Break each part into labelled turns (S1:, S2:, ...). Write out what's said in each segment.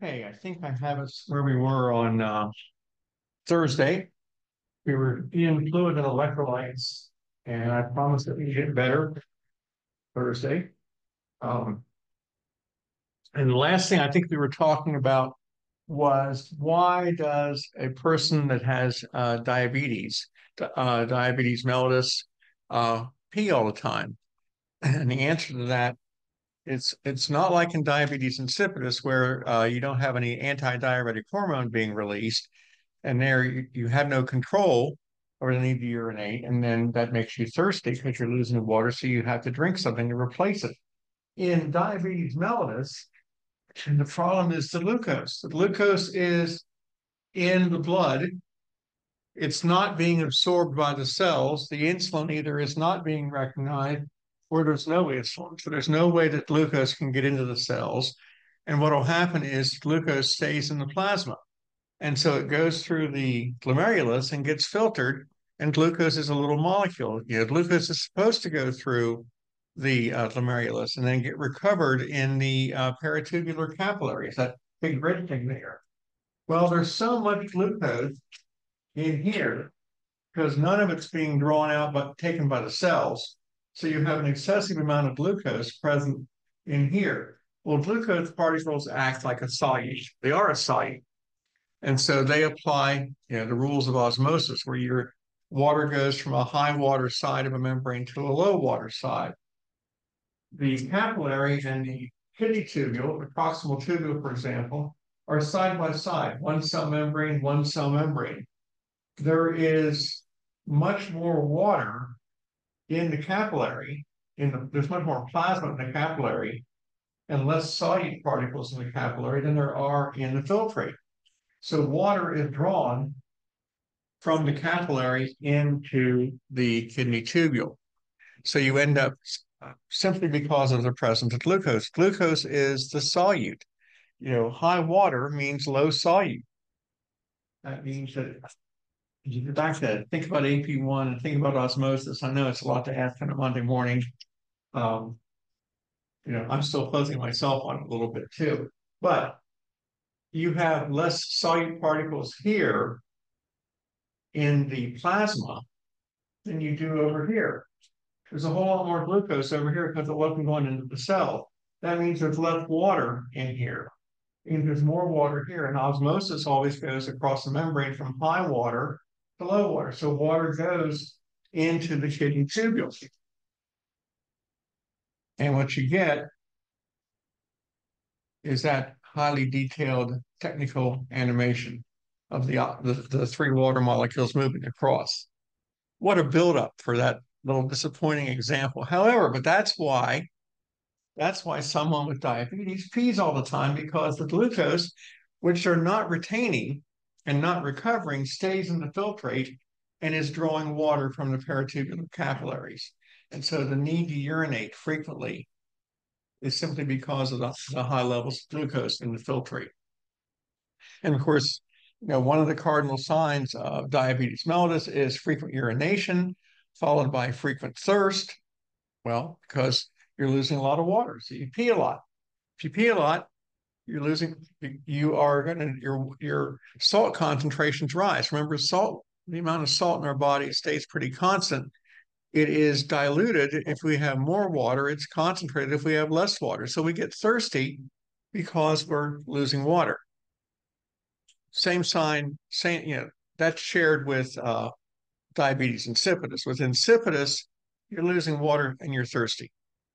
S1: Okay, I think I have us where we were on Thursday. We were in fluid and electrolytes, and I promised that we'd get better Thursday. Um, and the last thing I think we were talking about was why does a person that has diabetes mellitus, pee all the time? And the answer to that it's not like in diabetes insipidus where you don't have any antidiuretic hormone being released, and there you have no control over the need to urinate, and then that makes you thirsty because you're losing water, so you have to drink something to replace it. In diabetes mellitus, the problem is the glucose. The glucose is in the blood. It's not being absorbed by the cells. The insulin either is not being recognized or there's no insulin. So there's no way that glucose can get into the cells. And what will happen is glucose stays in the plasma. And so it goes through the glomerulus and gets filtered. And glucose is a little molecule. Glucose is supposed to go through the glomerulus and then get recovered in the peritubular capillaries, that big red thing there. Well, there's so much glucose in here because none of it's being drawn out but taken by the cells. So you have an excessive amount of glucose present in here. Well, glucose particles act like a solute. They are a solute. And so they apply, the rules of osmosis where your water goes from a high water side of a membrane to a low water side. The capillary and the kidney tubule, the proximal tubule, for example, are side by side, one cell membrane, one cell membrane. There is much more water in the capillary, there's much more plasma in the capillary and less solute particles in the capillary than there are in the filtrate. So water is drawn from the capillary into the kidney tubule. So you end up simply because of the presence of glucose. Glucose is the solute. High water means low solute. That means that you go back to think about AP1 and think about osmosis. I know it's a lot to ask on a Monday morning. Um, I'm still closing myself on it a little bit too. But you have less solute particles here in the plasma than you do over here. There's a whole lot more glucose over here because it wasn't going into the cell. That means there's less water in here. And there's more water here. And osmosis always goes across the membrane from high water to low water. So water goes into the kidney tubule. And what you get is that highly detailed technical animation of the three water molecules moving across. What a buildup for that little disappointing example. However, but that's why someone with diabetes pees all the time, because the glucose, which they're not retaining and not recovering, stays in the filtrate and is drawing water from the peritubular capillaries. And so the need to urinate frequently is simply because of the high levels of glucose in the filtrate. And of course, one of the cardinal signs of diabetes mellitus is frequent urination, followed by frequent thirst. Well, because you're losing a lot of water, so you pee a lot. If you pee a lot, you are going to, your salt concentrations rise. Remember, the amount of salt in our body stays pretty constant. It is diluted if we have more water, it's concentrated if we have less water. So we get thirsty because we're losing water. Same sign, that's shared with diabetes insipidus. With insipidus, you're losing water and you're thirsty.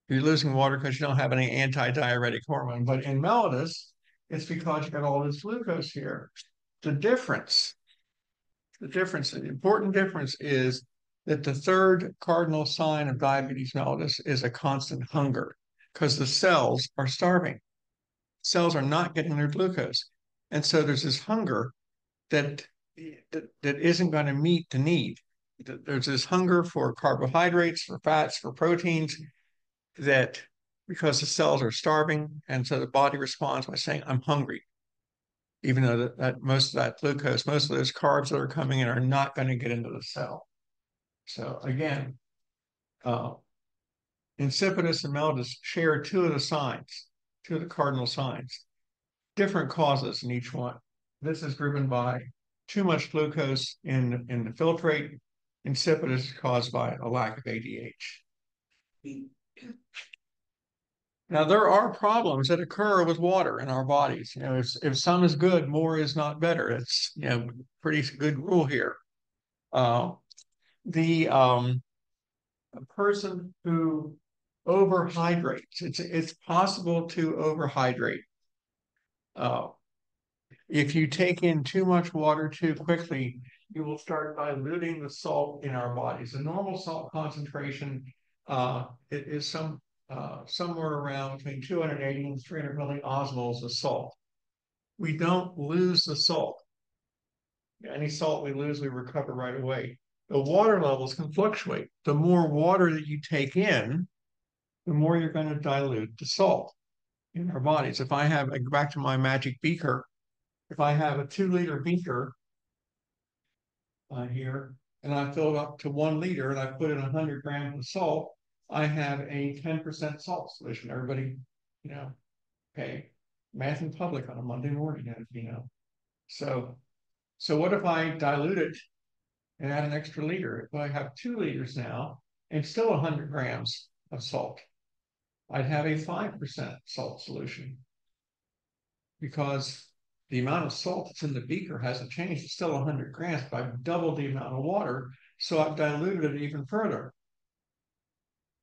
S1: You're losing water because you don't have any antidiuretic hormone. But in mellitus, it's because you got all this glucose here. The important difference is that the third cardinal sign of diabetes mellitus is a constant hunger because the cells are starving. Cells are not getting their glucose. And so there's this hunger that isn't going to meet the need. There's this hunger for carbohydrates, for fats, for proteins, that because the cells are starving, and so the body responds by saying, I'm hungry, even though that most of that glucose, most of those carbs that are coming in are not going to get into the cell. So again, insipidus and mellitus share two of the cardinal signs. different causes in each one. This is driven by too much glucose in the filtrate. Insipidus is caused by a lack of ADH. Now, there are problems that occur with water in our bodies. If some is good, more is not better. It's, pretty good rule here. Uh, the A person who overhydrates, it's possible to overhydrate. Uh, if you take in too much water too quickly, you will start diluting the salt in our bodies. The normal salt concentration is somewhere around between 280 and 300 milliosmoles of salt. We don't lose the salt. Any salt we lose, we recover right away. The water levels can fluctuate. The more water that you take in, the more you're going to dilute the salt in our bodies. If I have, I go back to my magic beaker, if I have a 2 liter beaker here, and I fill it up to 1 liter and I put in 100 grams of salt, I have a 10% salt solution. Everybody, you know, okay, math in public on a Monday morning, So, so what if I dilute it and add an extra liter? If I have 2 liters now and still 100 grams of salt, I'd have a 5% salt solution because the amount of salt that's in the beaker hasn't changed. It's still 100 grams, but I've doubled the amount of water, so I've diluted it even further.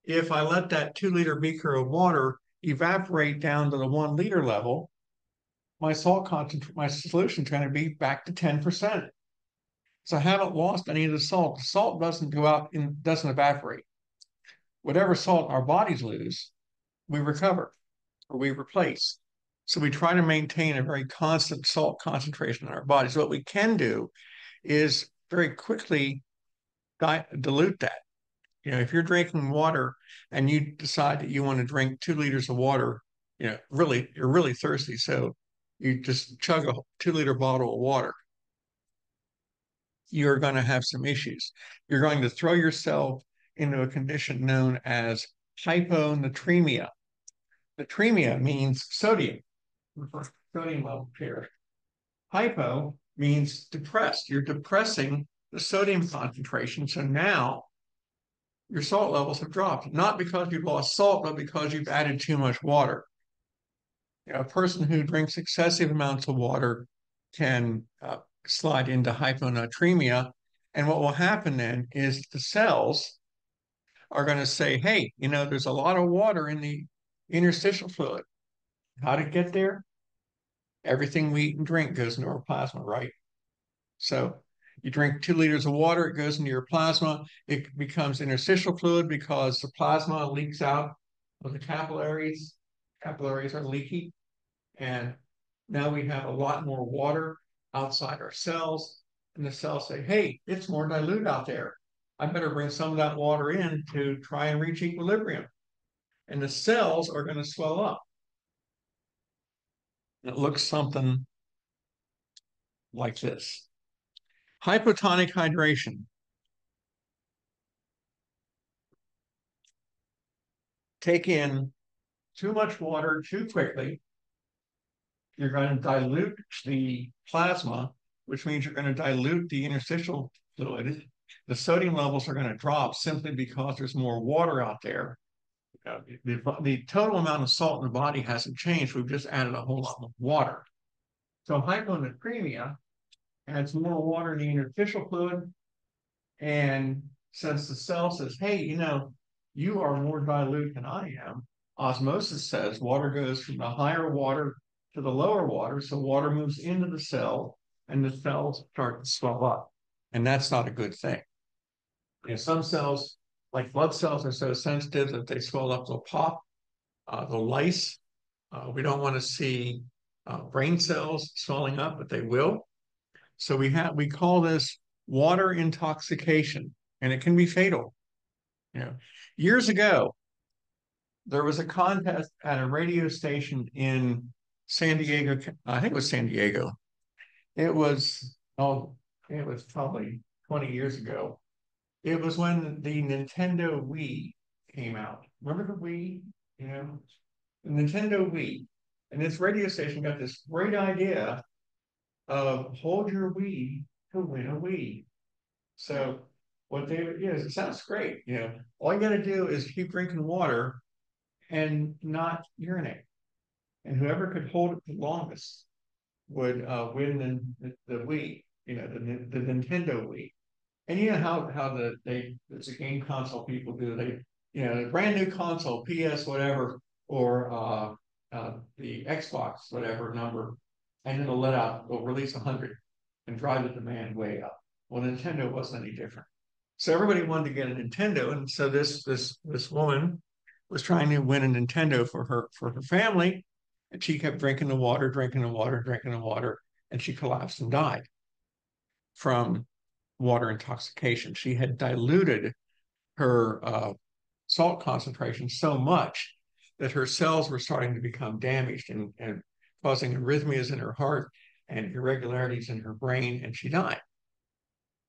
S1: If I let that 2 liter beaker of water evaporate down to the 1 liter level, my salt content, my solution is going to be back to 10%. So I haven't lost any of the salt. The salt doesn't go out and doesn't evaporate. Whatever salt our bodies lose, we recover or we replace. So we try to maintain a very constant salt concentration in our bodies. What we can do is very quickly dilute that. If you're drinking water and you decide that you want to drink 2 liters of water, really, you're really thirsty. So you just chug a 2 liter bottle of water. You're going to have some issues. You're going to throw yourself into a condition known as hyponatremia. Natremia means sodium. Sodium level here. Hypo means depressed. You're depressing the sodium concentration. So now your salt levels have dropped, not because you've lost salt, but because you've added too much water. A person who drinks excessive amounts of water can slide into hyponatremia. And what will happen then is the cells are going to say, hey, there's a lot of water in the interstitial fluid. How to get there? Everything we eat and drink goes into our plasma, right? So you drink 2 liters of water, it goes into your plasma. It becomes interstitial fluid because the plasma leaks out of the capillaries. Capillaries are leaky. And now we have a lot more water outside our cells. And the cells say, hey, it's more dilute out there. I better bring some of that water in to try and reach equilibrium. And the cells are going to swell up. It looks something like this. Hypotonic hydration. Take in too much water too quickly. You're going to dilute the plasma, which means you're going to dilute the interstitial fluid. The sodium levels are going to drop simply because there's more water out there. The total amount of salt in the body hasn't changed. We've just added a whole lot more water. So hyponatremia adds more water in the interstitial fluid. And since the cell says, hey, you are more dilute than I am, osmosis says water goes from the higher water to the lower water. So water moves into the cell and the cells start to swell up. And that's not a good thing. Some cells, like blood cells, are so sensitive that they swell up, they'll pop, they'll lyse. We don't want to see brain cells swelling up, but they will. So we call this water intoxication, and it can be fatal. Years ago, there was a contest at a radio station in San Diego. I think it was San Diego. It was probably 20 years ago. It was when the Nintendo Wii came out. Remember the Wii? The Nintendo Wii. And this radio station got this great idea of hold your weed to win a weed. So what they would, is it sounds great. All you got to do is keep drinking water and not urinate. And whoever could hold it the longest would win the Wii, the Nintendo Wii. And you know how it's a game console people do. The brand new console, PS whatever, or the Xbox whatever number, and it'll release 100 and drive the demand way up. Well, Nintendo wasn't any different. So everybody wanted to get a Nintendo, and so this woman was trying to win a Nintendo for her family, and she kept drinking the water, drinking the water, drinking the water, and she collapsed and died from water intoxication. She had diluted her salt concentration so much that her cells were starting to become damaged and causing arrhythmias in her heart and irregularities in her brain, and she died.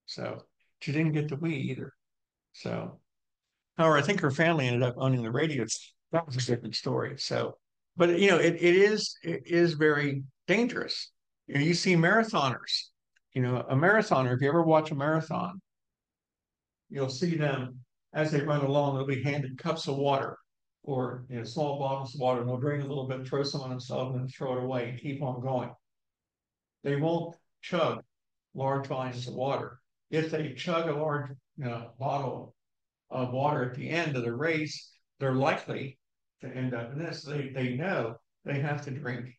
S1: So she didn't get the Wii either. So, however, I think her family ended up owning the radio. That was a different story. So, but it is very dangerous. You see marathoners. A marathoner. If you ever watch a marathon, you'll see them as they run along. They'll be handed cups of water or small bottles of water, and they'll drink a little bit, throw some on themselves, and then throw it away and keep on going. They won't chug large volumes of water. If they chug a large bottle of water at the end of the race, they're likely to end up in this. They know they have to drink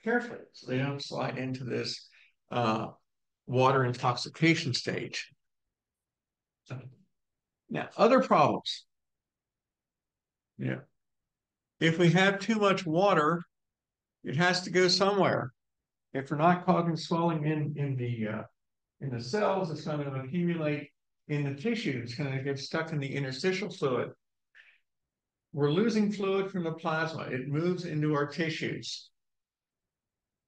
S1: carefully so they don't slide into this uh, water intoxication stage. Now, other problems. If we have too much water, it has to go somewhere. If we're not causing swelling in the cells, it's going to accumulate in the tissue. It's going to get stuck in the interstitial fluid. We're losing fluid from the plasma. It moves into our tissues,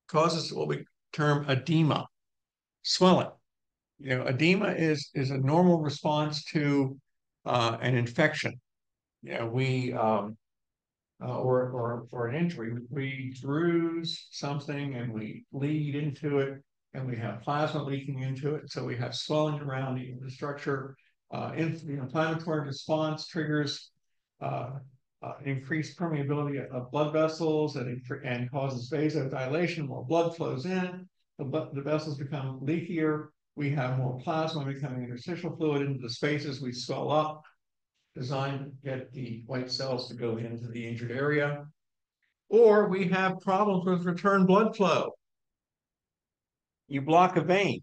S1: causes what we term edema, swelling. Edema is a normal response to an infection. We or an injury. We bruise something and we bleed into it, and we have plasma leaking into it. So we have swelling around the structure. Inflammatory response triggers increased permeability of blood vessels and causes vasodilation. More blood flows in. The vessels become leakier. We have more plasma becoming interstitial fluid into the spaces. We swell up, designed to get the white cells to go into the injured area. Or we have problems with return blood flow. You block a vein,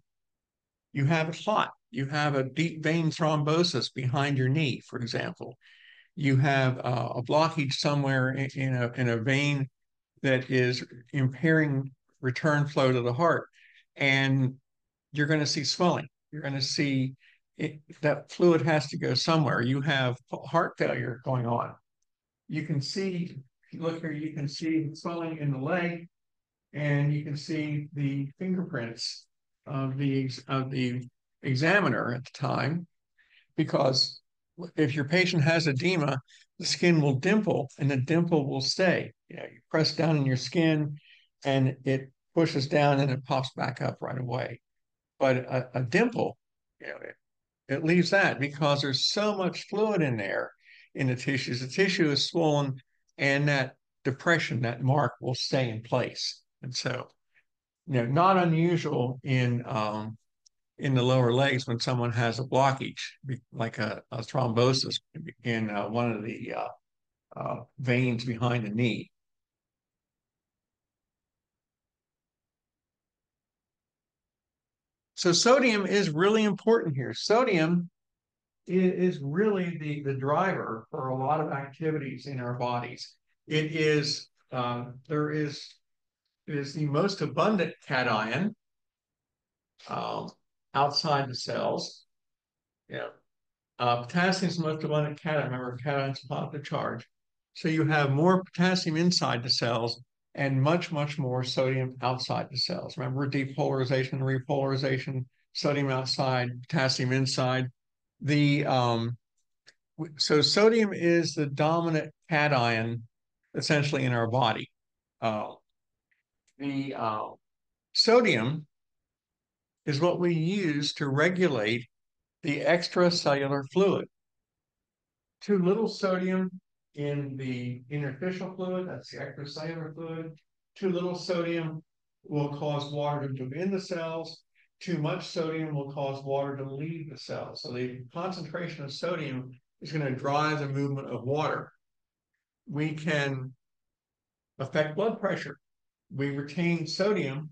S1: you have a clot, you have a deep vein thrombosis behind your knee, for example. You have a blockage somewhere in a vein that is impairing return flow to the heart, and you're going to see swelling. You're going to see that fluid has to go somewhere. You have heart failure going on. You can see, if you look here, you can see swelling in the leg, and you can see the fingerprints of the examiner at the time, because if your patient has edema, the skin will dimple and the dimple will stay. You press down in your skin and it pushes down and it pops back up right away. But a dimple, it leaves that because there's so much fluid in there in the tissues. The tissue is swollen, and that depression, that mark, will stay in place. And so, not unusual in the lower legs when someone has a blockage, like a thrombosis in one of the veins behind the knee. So sodium is really important here. Sodium is really the driver for a lot of activities in our bodies. It is the most abundant cation um, outside the cells. Yeah. Potassium is the most abundant cation. Remember, cations positive charge. So you have more potassium inside the cells and much, much more sodium outside the cells. Remember, depolarization, repolarization, sodium outside, potassium inside. The So sodium is the dominant cation essentially in our body. The sodium is what we use to regulate the extracellular fluid. Too little sodium in the interstitial fluid, that's the extracellular fluid. Too little sodium will cause water to move in the cells. Too much sodium will cause water to leave the cells. So the concentration of sodium is going to drive the movement of water. We can affect blood pressure. We retain sodium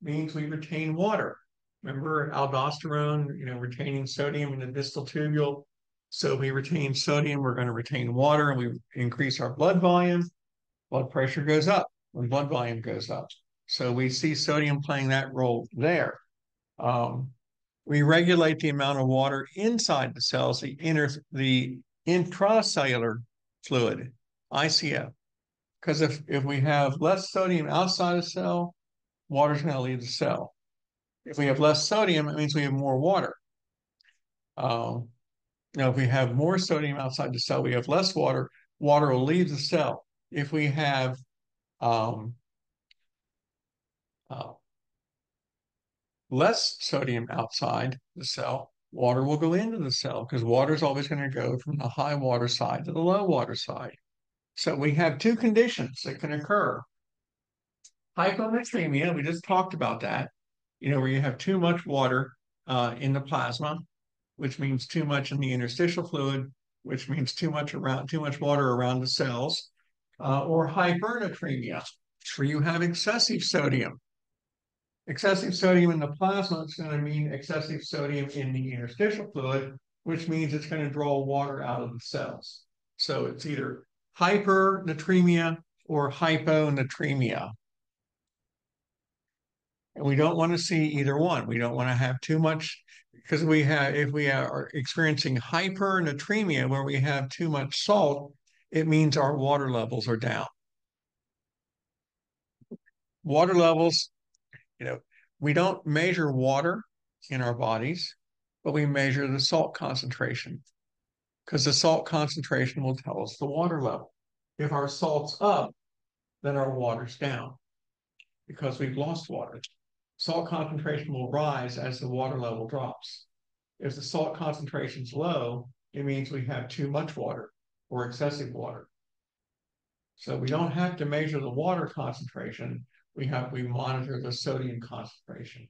S1: means we retain water. Remember aldosterone, retaining sodium in the distal tubule. So we retain sodium, we're going to retain water, and we increase our blood volume. Blood pressure goes up when blood volume goes up. So we see sodium playing that role there. Um, we regulate the amount of water inside the cells, the intracellular fluid, ICF. Because if we have less sodium outside the cell, water's going to leave the cell. If we have less sodium, it means we have more water. Um, if we have more sodium outside the cell, we have less water. Water will leave the cell. If we have um, uh, less sodium outside the cell, water will go into the cell because water is always going to go from the high water side to the low water side. So we have two conditions that can occur. Hyponatremia, we just talked about that, where you have too much water in the plasma, which means too much in the interstitial fluid, which means too much water around the cells, or hypernatremia, where you have excessive sodium. Excessive sodium in the plasma is going to mean excessive sodium in the interstitial fluid, which means it's going to draw water out of the cells. So it's either hypernatremia or hyponatremia. And we don't want to see either one. We don't want to have too much because if we are experiencing hypernatremia where we have too much salt, it means our water levels are down. Water levels, we don't measure water in our bodies, but we measure the salt concentration because the salt concentration will tell us the water level. If our salt's up, then our water's down because we've lost water. Salt concentration will rise as the water level drops. If the salt concentration is low, it means we have too much water or excessive water. So we don't have to measure the water concentration. We monitor the sodium concentration.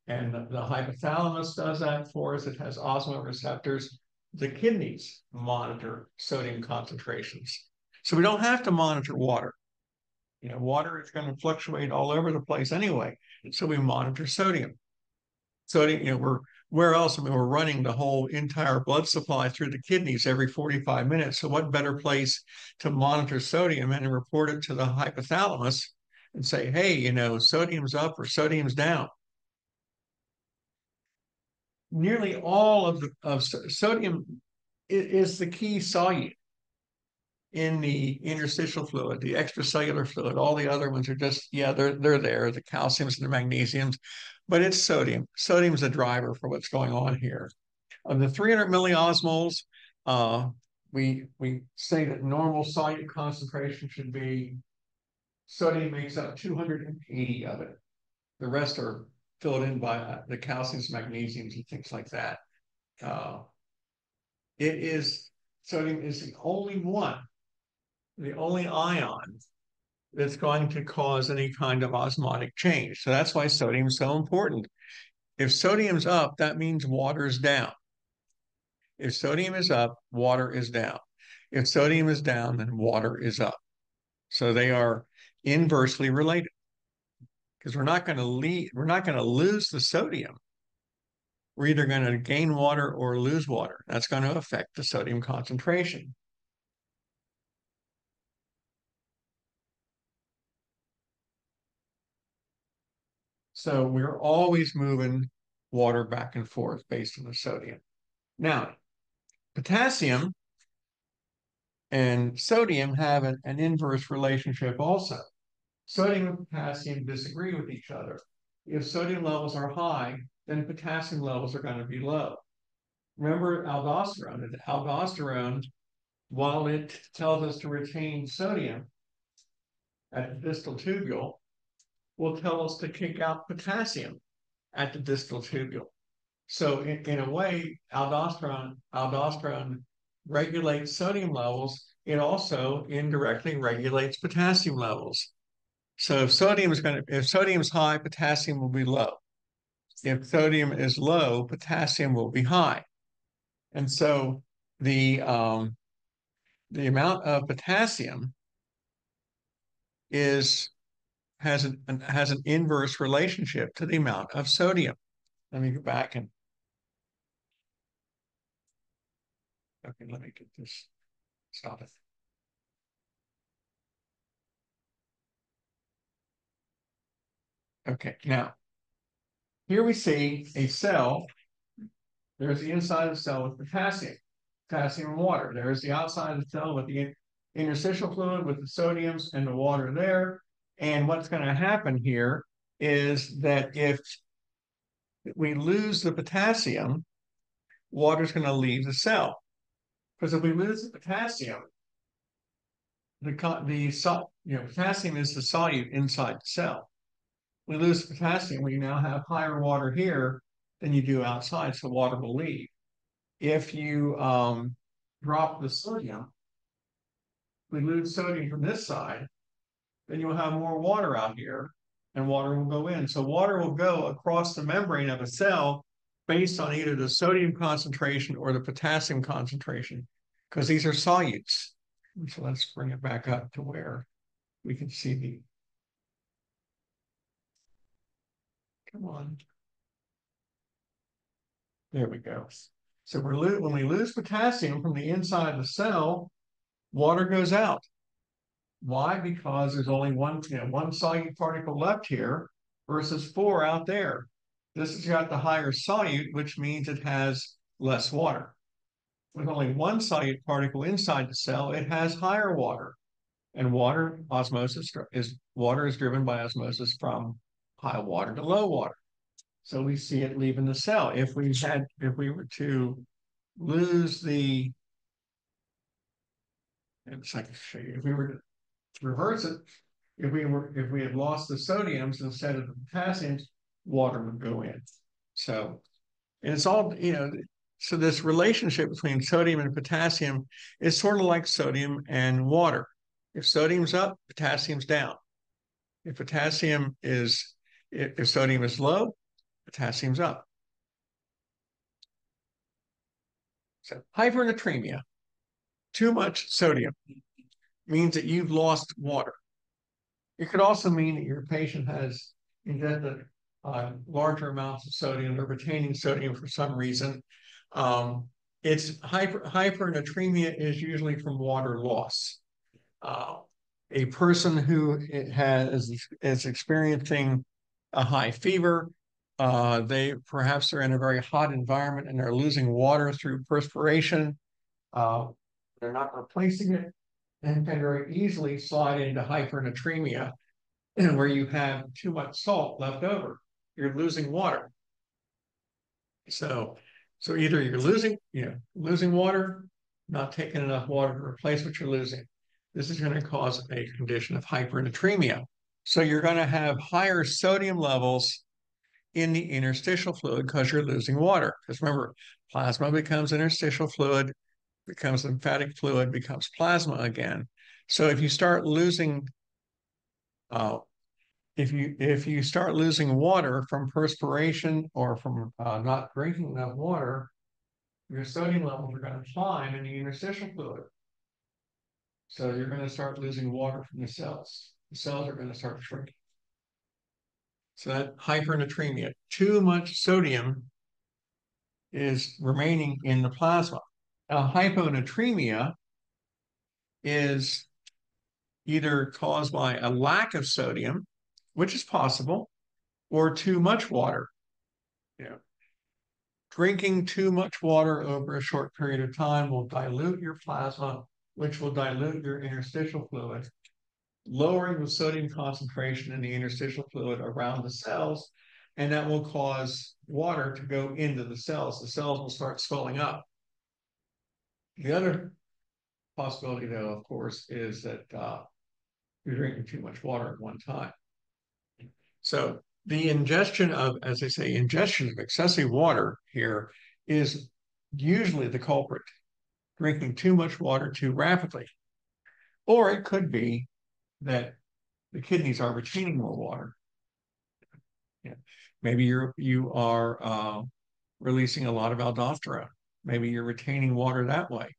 S1: And the hypothalamus does that for us. It has osmoreceptors. The kidneys monitor sodium concentrations. So we don't have to monitor water. Water is going to fluctuate all over the place anyway. So we monitor sodium. Sodium, where else? We're running the whole entire blood supply through the kidneys every 45 minutes. So what better place to monitor sodium and report it to the hypothalamus and say, hey, sodium's up or sodium's down. Nearly all of sodium is the key solute in the interstitial fluid, the extracellular fluid. All the other ones are just, they're there, the calciums and the magnesiums, but it's sodium. Sodium's the driver for what's going on here. Of the 300 milliosmoles, we say that normal solute concentration should be, sodium makes up 280 of it. The rest are filled in by the calciums, magnesiums, and things like that. Sodium is the only ion that's going to cause any kind of osmotic change. So that's why sodium is so important. If sodium's up, that means water's down. If sodium is up, water is down. If sodium is down, then water is up. So they are inversely related because we're not going to lose the sodium. We're either going to gain water or lose water. That's going to affect the sodium concentration. So we're always moving water back and forth based on the sodium. Now, potassium and sodium have an inverse relationship also. Sodium and potassium disagree with each other. If sodium levels are high, then potassium levels are going to be low. Remember aldosterone. Aldosterone, while it tells us to retain sodium at the distal tubule, will tell us to kick out potassium at the distal tubule. So in a way, aldosterone regulates sodium levels. It also indirectly regulates potassium levels. So if sodium is high, potassium will be low. If sodium is low, potassium will be high. And so the um, the amount of potassium is has an inverse relationship to the amount of sodium. Let me go back and okay, let me get this. Stop it. Okay, now here we see a cell. There's the inside of the cell with potassium and water. There's the outside of the cell with the interstitial fluid with the sodiums and the water there. And what's going to happen here is that if we lose the potassium, water's going to leave the cell. Because if we lose the potassium, potassium is the solute inside the cell. We lose potassium, we now have higher water here than you do outside, so water will leave. If you drop the sodium, we lose sodium from this side, then you'll have more water out here and water will go in. So water will go across the membrane of a cell based on either the sodium concentration or the potassium concentration, because these are solutes. So let's bring it back up to where we can see the, come on. There we go. So when we lose potassium from the inside of the cell, water goes out. Why? Because there's only one solute particle left here versus four out there. This has got the higher solute, which means it has less water. With only one solute particle inside the cell, it has higher water. And water is driven by osmosis from high water to low water. So we see it leaving the cell. If we were to lose the, and I can show you, if we were to reverse it, if we had lost the sodiums instead of the potassiums, water would go in. So, and it's all, so this relationship between sodium and potassium is sort of like sodium and water. If sodium's up, potassium's down. If if sodium is low, potassium's up. So hypernatremia, too much sodium, means that you've lost water. It could also mean that your patient has ingested larger amounts of sodium. They're retaining sodium for some reason. It's hypernatremia is usually from water loss. A person who is experiencing a high fever, they perhaps are in a very hot environment and they're losing water through perspiration. Uh, they're not replacing it and can very easily slide into hypernatremia, where you have too much salt left over. You're losing water. So, so either you're losing water, not taking enough water to replace what you're losing. This is going to cause a condition of hypernatremia. So you're going to have higher sodium levels in the interstitial fluid because you're losing water. Because remember, plasma becomes interstitial fluid, becomes lymphatic fluid, becomes plasma again. So if you start losing, if you start losing water from perspiration or from not drinking enough water, your sodium levels are going to climb in the interstitial fluid. So you're going to start losing water from the cells. The cells are going to start shrinking. So that hypernatremia, too much sodium is remaining in the plasma. Hyponatremia is either caused by a lack of sodium, which is possible, or too much water. You know, drinking too much water over a short period of time will dilute your plasma, which will dilute your interstitial fluid, lowering the sodium concentration in the interstitial fluid around the cells, and that will cause water to go into the cells. The cells will start swelling up. The other possibility, though, of course, is that you're drinking too much water at one time. So the ingestion of, as they say, ingestion of excessive water here is usually the culprit, drinking too much water too rapidly. Or it could be that the kidneys are retaining more water. Yeah. Maybe you are releasing a lot of aldosterone. Maybe you're retaining water that way.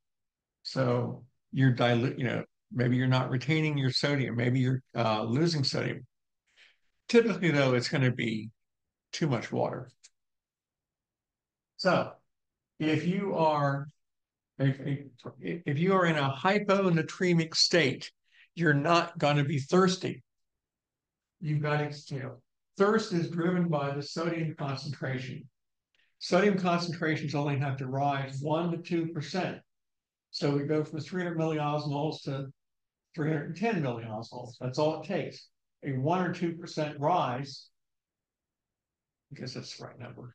S1: So you're maybe you're not retaining your sodium. Maybe you're losing sodium. Typically, though, it's going to be too much water. So if you are if you are in a hyponatremic state, you're not going to be thirsty. You've got thirst is driven by the sodium concentration. Sodium concentrations only have to rise 1 to 2%. So we go from 300 milliosmoles to 310 milliosmoles. That's all it takes. A 1 or 2% rise, I guess that's the right number,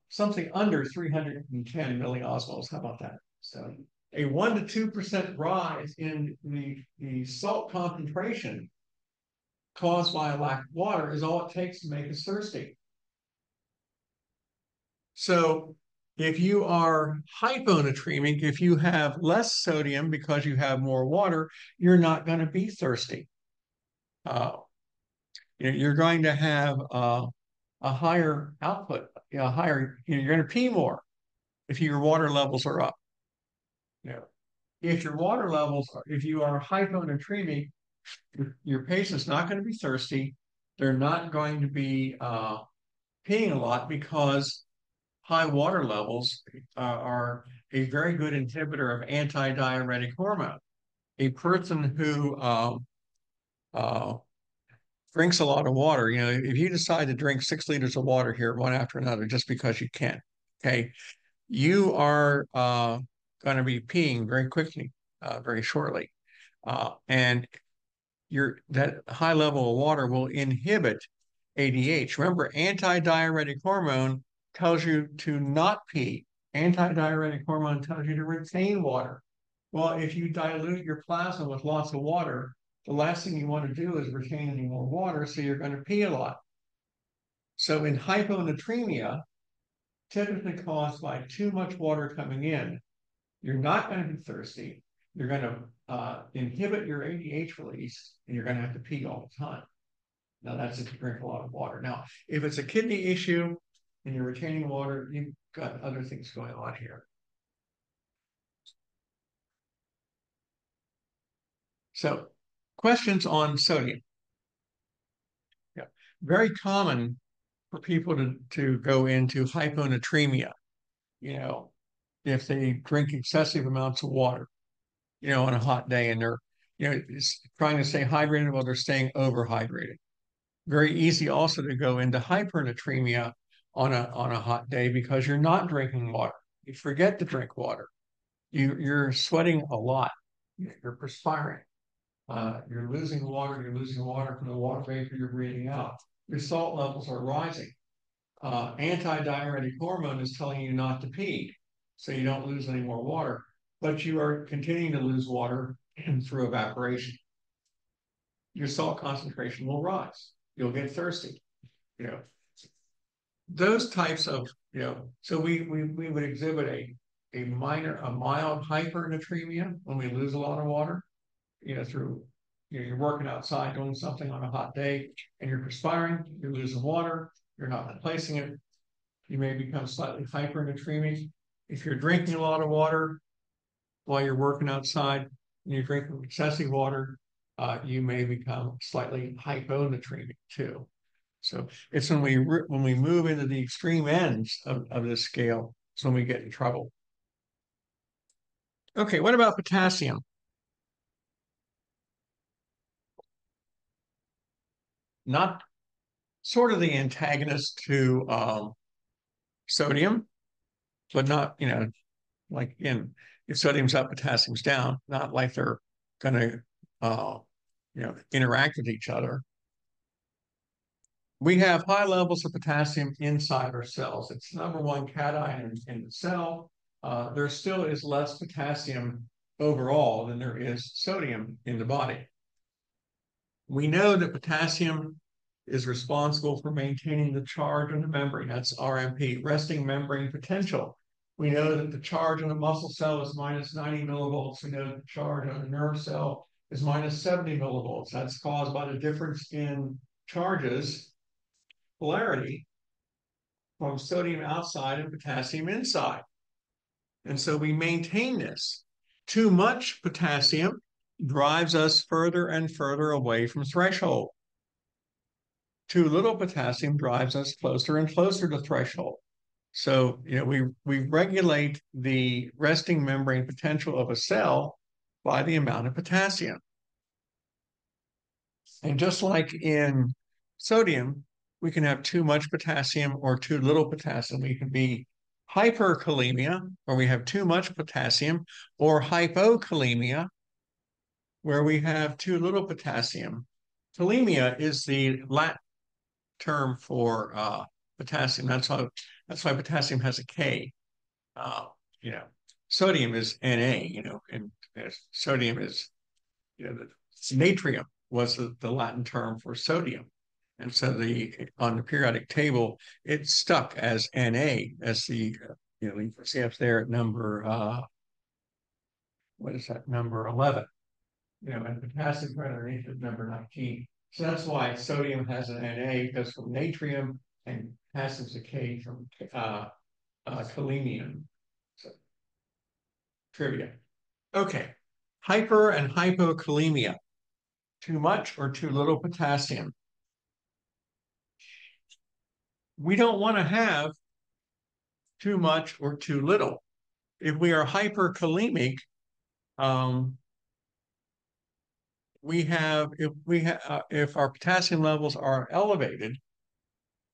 S1: something under 310 milliosmoles. How about that? So a 1 to 2% rise in the salt concentration caused by a lack of water is all it takes to make us thirsty. So if you are hyponatremic, if you have less sodium because you have more water, you're not going to be thirsty. You're going to have a higher output, you're going to pee more if your water levels are up. If your water levels, if you are hyponatremic, your patient's not going to be thirsty. They're not going to be peeing a lot because high water levels are a very good inhibitor of antidiuretic hormone. A person who uh, drinks a lot of water, if you decide to drink 6 liters of water here, one after another, just because you can, okay, you are going to be peeing very quickly, very shortly. And that high level of water will inhibit ADH. Remember, antidiuretic hormone tells you to not pee. Antidiuretic hormone tells you to retain water. Well, if you dilute your plasma with lots of water, the last thing you want to do is retain any more water, so you're going to pee a lot. So in hyponatremia, typically caused by too much water coming in, you're not going to be thirsty. You're going to inhibit your ADH release, and you're going to have to pee all the time. Now, that's if you drink a lot of water. Now, if it's a kidney issue and you're retaining water, you've got other things going on here. So, questions on sodium. Yeah, very common for people to go into hyponatremia, if they drink excessive amounts of water, on a hot day and they're, trying to stay hydrated while they're staying overhydrated. Very easy also to go into hypernatremia on a hot day because you're not drinking water. You forget to drink water. You're sweating a lot. You're perspiring. You're losing water. You're losing water from the water vapor you're breathing out. Your salt levels are rising. Antidiuretic hormone is telling you not to pee, so you don't lose any more water, but you are continuing to lose water through evaporation. Your salt concentration will rise. You'll get thirsty. Those types of, so we would exhibit a mild hypernatremia when we lose a lot of water, through, you're working outside doing something on a hot day and you're perspiring, you're losing water, you're not replacing it. You may become slightly hypernatremic. If you're drinking a lot of water while you're working outside and you're drinking excessive water, you may become slightly hyponatremic too. So it's when we move into the extreme ends of this scale, it's when we get in trouble. Okay, what about potassium? Not sort of the antagonist to sodium, but not, like if sodium's up, potassium's down, not like they're going to, interact with each other. We have high levels of potassium inside our cells. It's number one cation in the cell. There still is less potassium overall than there is sodium in the body. We know that potassium is responsible for maintaining the charge on the membrane. That's RMP, resting membrane potential. We know that the charge on a muscle cell is minus 90 millivolts. We know that the charge on a nerve cell is minus 70 millivolts. That's caused by the difference in charges, polarity, from sodium outside and potassium inside. And so we maintain this. Too much potassium drives us further and further away from threshold. Too little potassium drives us closer and closer to threshold. So, we regulate the resting membrane potential of a cell by the amount of potassium. And just like in sodium, we can have too much potassium or too little potassium. We can be hyperkalemia, or we have too much potassium, or hypokalemia, where we have too little potassium. Kalemia is the Latin term for potassium. That's why potassium has a K. Uh, you know, Sodium is Na. And sodium is natrium was the Latin term for sodium. And so on the periodic table, it stuck as Na, as you can see up there at number, what is that, number 11, and potassium right underneath is number 19. So that's why sodium has an Na, because from natrium, and potassium's a K from selenium. So, trivia. Okay, hyper and hypokalemia. Too much or too little potassium. We don't want to have too much or too little. If we are hyperkalemic, if our potassium levels are elevated,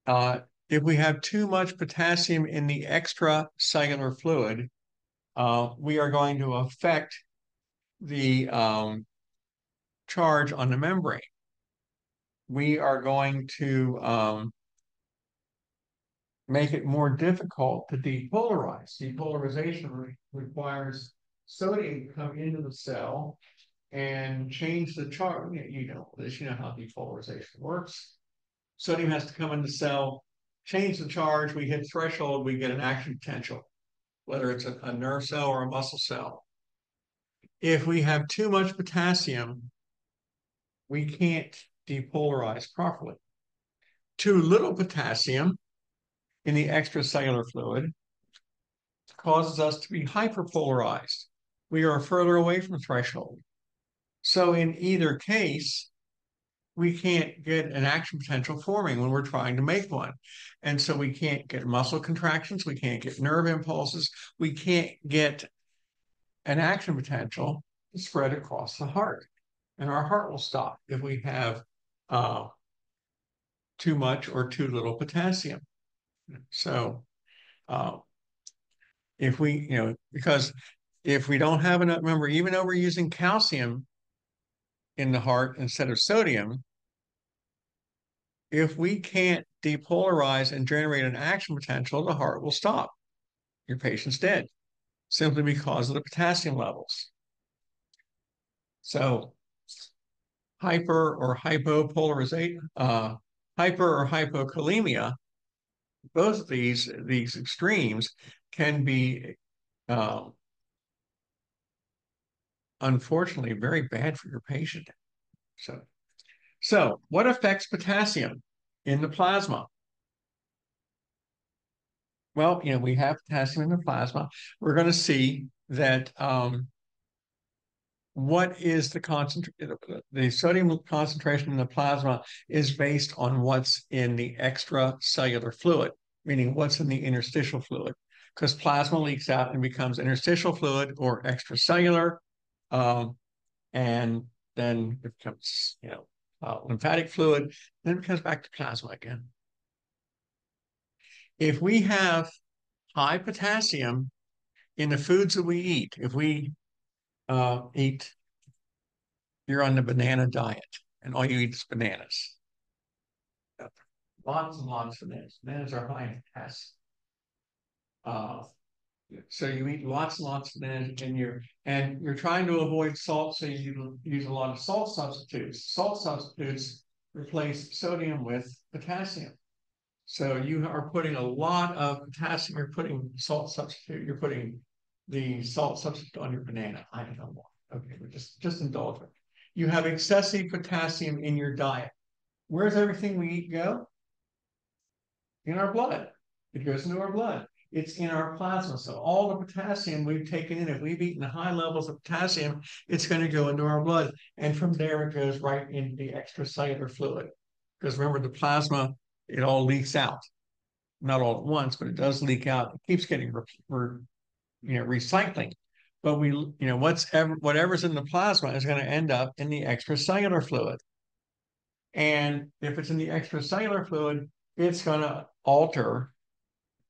S1: if we have too much potassium in the extracellular fluid, we are going to affect the charge on the membrane. We are going to make it more difficult to depolarize. Depolarization requires sodium to come into the cell and change the charge. You know how depolarization works. Sodium has to come in the cell, change the charge. We hit threshold, we get an action potential, whether it's a nerve cell or a muscle cell. If we have too much potassium, we can't depolarize properly. Too little potassium in the extracellular fluid causes us to be hyperpolarized. We are further away from threshold. So in either case, we can't get an action potential forming when we're trying to make one. And so we can't get muscle contractions, we can't get nerve impulses, we can't get an action potential to spread across the heart. And our heart will stop if we have too much or too little potassium. So because if we don't have enough, remember, even though we're using calcium in the heart instead of sodium, if we can't depolarize and generate an action potential, the heart will stop. Your patient's dead simply because of the potassium levels. So hyper or hypopolarization, hyper or hypokalemia, both of these extremes can be unfortunately very bad for your patient. So what affects potassium in the plasma? Well, we have potassium in the plasma. We're going to see that what is the sodium concentration in the plasma is based on what's in the extracellular fluid, meaning what's in the interstitial fluid, because plasma leaks out and becomes interstitial fluid or extracellular, and then it becomes, lymphatic fluid, then it comes back to plasma again. If we have high potassium in the foods that we eat, if we you're on the banana diet and all you eat is bananas. Lots and lots of bananas. Bananas are high in potassium. So you eat lots and lots of bananas, and you're trying to avoid salt, so you use a lot of salt substitutes. Salt substitutes replace sodium with potassium. So you are putting a lot of potassium. You're putting salt substitute. You're putting the salt substitute on your banana. I don't know why. Okay, but just indulge it. You have excessive potassium in your diet. Where's everything we eat go? In our blood. It goes into our blood. It's in our plasma. So all the potassium we've taken in, if we've eaten high levels of potassium, it's going to go into our blood. And from there, it goes right into the extracellular fluid. Because remember, the plasma, it all leaks out. Not all at once, but it does leak out. It keeps getting recycling. But whatever's in the plasma is going to end up in the extracellular fluid. And if it's in the extracellular fluid, it's going to alter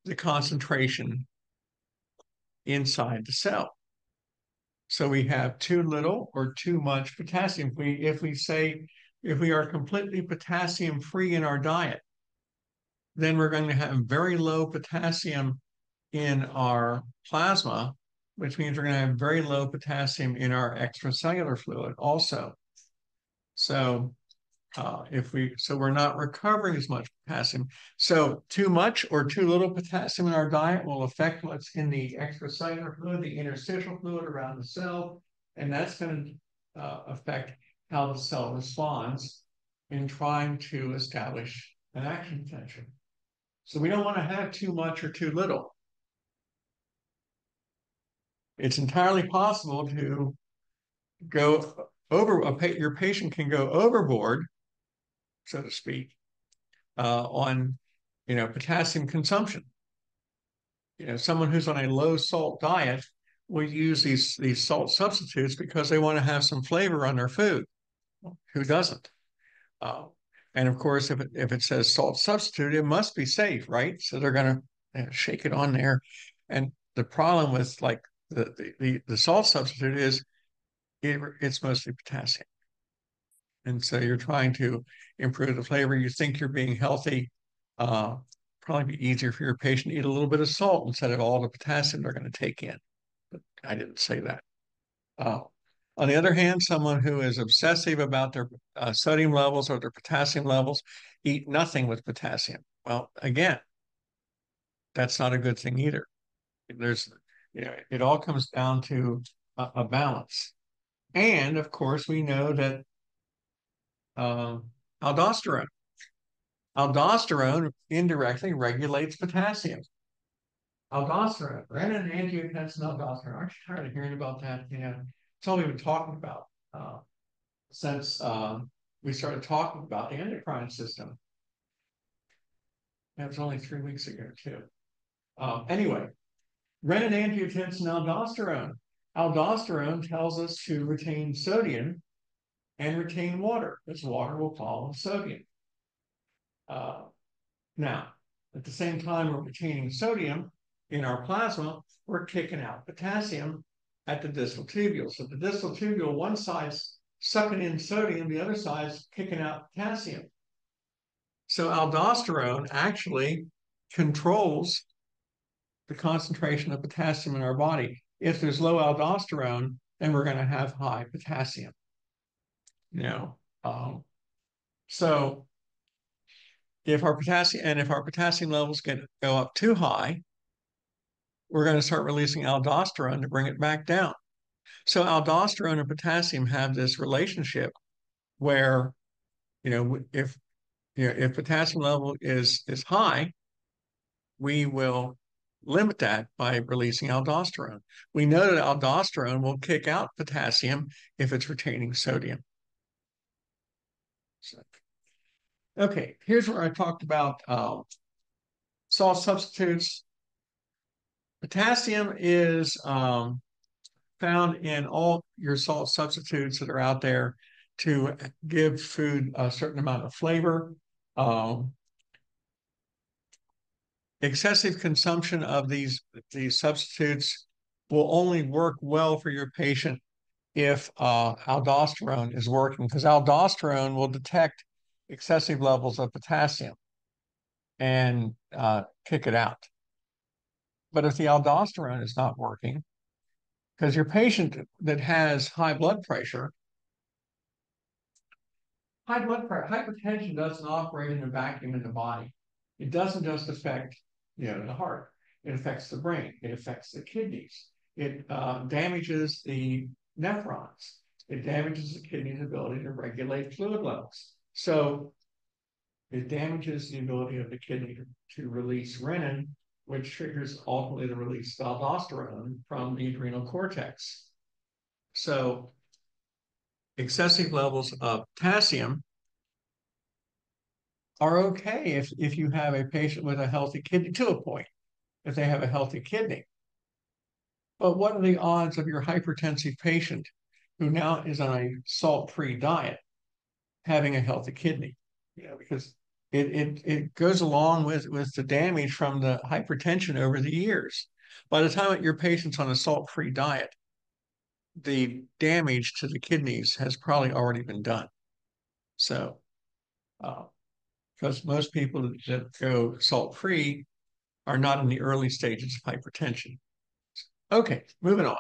S1: the concentration inside the cell. So we have too little or too much potassium. If we are completely potassium free in our diet, then we're going to have very low potassium in our plasma, which means we're going to have very low potassium in our extracellular fluid also. So we're not recovering as much potassium. So too much or too little potassium in our diet will affect what's in the extracellular fluid, the interstitial fluid around the cell, and that's going to affect how the cell responds in trying to establish an action potential. So we don't want to have too much or too little. It's entirely possible to go your patient can go overboard, so to speak, on potassium consumption. Someone who's on a low salt diet will use these salt substitutes because they want to have some flavor on their food. Who doesn't? Uh, and of course, if it says salt substitute, it must be safe, right? So they're going to shake it on there. And the problem with like the salt substitute is it's mostly potassium. And so you're trying to improve the flavor. You think you're being healthy. Probably be easier for your patient to eat a little bit of salt instead of all the potassium they're going to take in. But I didn't say that. Uh, on the other hand, someone who is obsessive about their sodium levels or their potassium levels, eat nothing with potassium. Well, again, that's not a good thing either. It all comes down to a balance. And of course, we know that uh, aldosterone. Aldosterone indirectly regulates potassium. Aldosterone, renin-angiotensin aldosterone. Aren't you tired of hearing about that? It's all we've been talking about since we started talking about the endocrine system. That was only 3 weeks ago, too. Anyway, renin-angiotensin aldosterone. Aldosterone tells us to retain sodium and retain water, because water will follow sodium. Now, at the same time we're retaining sodium in our plasma, we're kicking out potassium at the distal tubule. So the distal tubule, one side's sucking in sodium, the other side's kicking out potassium. So aldosterone actually controls the concentration of potassium in our body. If there's low aldosterone, then we're going to have high potassium. Um, so if our potassium levels go up too high, we're going to start releasing aldosterone to bring it back down. So aldosterone and potassium have this relationship where, if potassium level is high, we will limit that by releasing aldosterone. We know that aldosterone will kick out potassium if it's retaining sodium. So, okay, here's where I talked about salt substitutes. Potassium is found in all your salt substitutes that are out there to give food a certain amount of flavor. Excessive consumption of these substitutes will only work well for your patient if aldosterone is working, because aldosterone will detect excessive levels of potassium and kick it out. But if the aldosterone is not working, because your patient that has high blood pressure high blood pressure, hypertension doesn't operate in a vacuum in the body. It doesn't just affect, the heart. It affects the brain. It affects the kidneys. It damages the nephrons. It damages the kidney's ability to regulate fluid levels. So it damages the ability of the kidney to release renin, which triggers ultimately the release of aldosterone from the adrenal cortex. So excessive levels of potassium are okay if you have a patient with a healthy kidney, to a point, if they have a healthy kidney. But what are the odds of your hypertensive patient who now is on a salt-free diet having a healthy kidney? Because it goes along with the damage from the hypertension over the years. By the time that your patient's on a salt-free diet, the damage to the kidneys has probably already been done. So, because most people that go salt-free are not in the early stages of hypertension. Okay, moving on.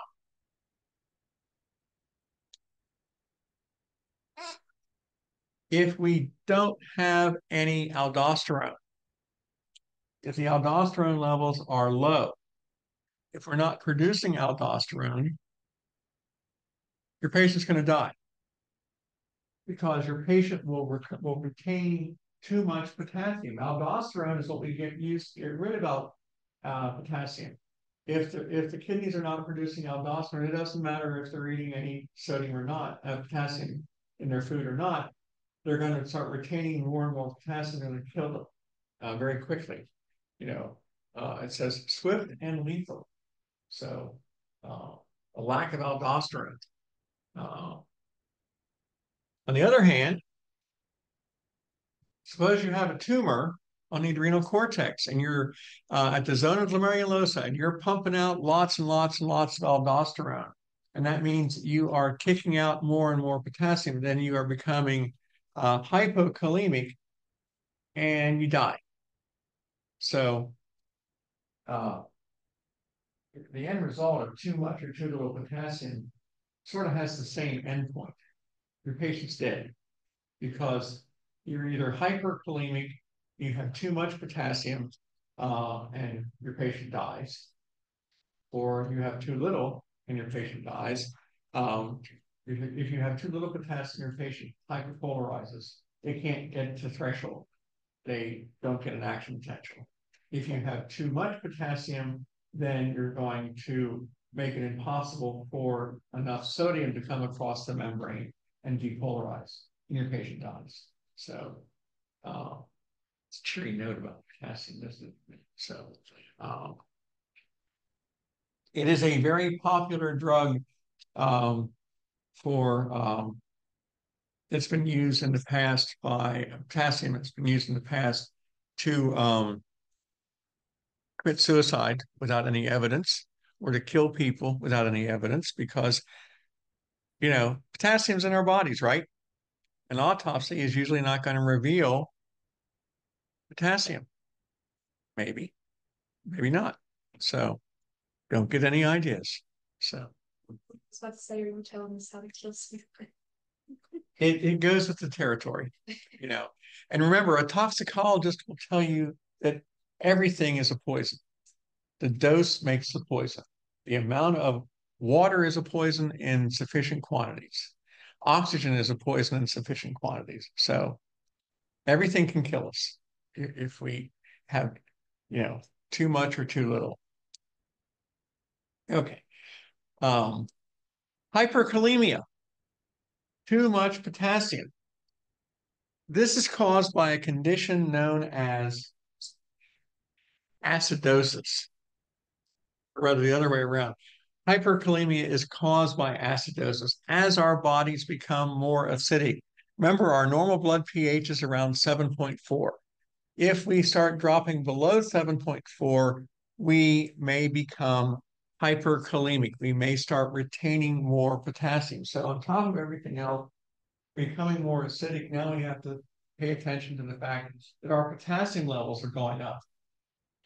S1: If we don't have any aldosterone, if the aldosterone levels are low, if we're not producing aldosterone, your patient's going to die because your patient will retain too much potassium. Aldosterone is what we use to get rid of potassium. If the kidneys are not producing aldosterone, it doesn't matter if they're eating any sodium or not, potassium in their food or not, they're going to start retaining more and more potassium and kill them very quickly. It says swift and lethal. So a lack of aldosterone. On the other hand, suppose you have a tumor on the adrenal cortex and you're at the zona glomerulosa and you're pumping out lots and lots and lots of aldosterone. And that means you are kicking out more and more potassium. Then you are becoming hypokalemic and you die. So the end result of too much or too little potassium sort of has the same endpoint. Your patient's dead because you're either hyperkalemic, you have too much potassium, and your patient dies, or you have too little and your patient dies. If you have too little potassium, your patient hyperpolarizes. They can't get to threshold. They don't get an action potential. If you have too much potassium, then you're going to make it impossible for enough sodium to come across the membrane and depolarize, and your patient dies. So it's a cheery note about potassium, isn't it? So it is a very popular drug for it's been used in the past by potassium. It's been used in the past to commit suicide without any evidence or to kill people without any evidence because, potassium's in our bodies, right? An autopsy is usually not going to reveal potassium. Maybe, maybe not. So don't get any ideas. So
S2: I was about to say you were telling us how to kill sleep.
S1: it goes with the territory, And remember, a toxicologist will tell you that everything is a poison. The dose makes the poison. The amount of water is a poison in sufficient quantities. Oxygen is a poison in sufficient quantities. So everything can kill us if we have, too much or too little. Okay. Hyperkalemia, too much potassium. This is caused by a condition known as acidosis, or rather the other way around. Hyperkalemia is caused by acidosis as our bodies become more acidic. Remember, our normal blood pH is around 7.4. If we start dropping below 7.4, we may become hyperkalemic. We may start retaining more potassium. So on top of everything else, becoming more acidic, now we have to pay attention to the fact that our potassium levels are going up.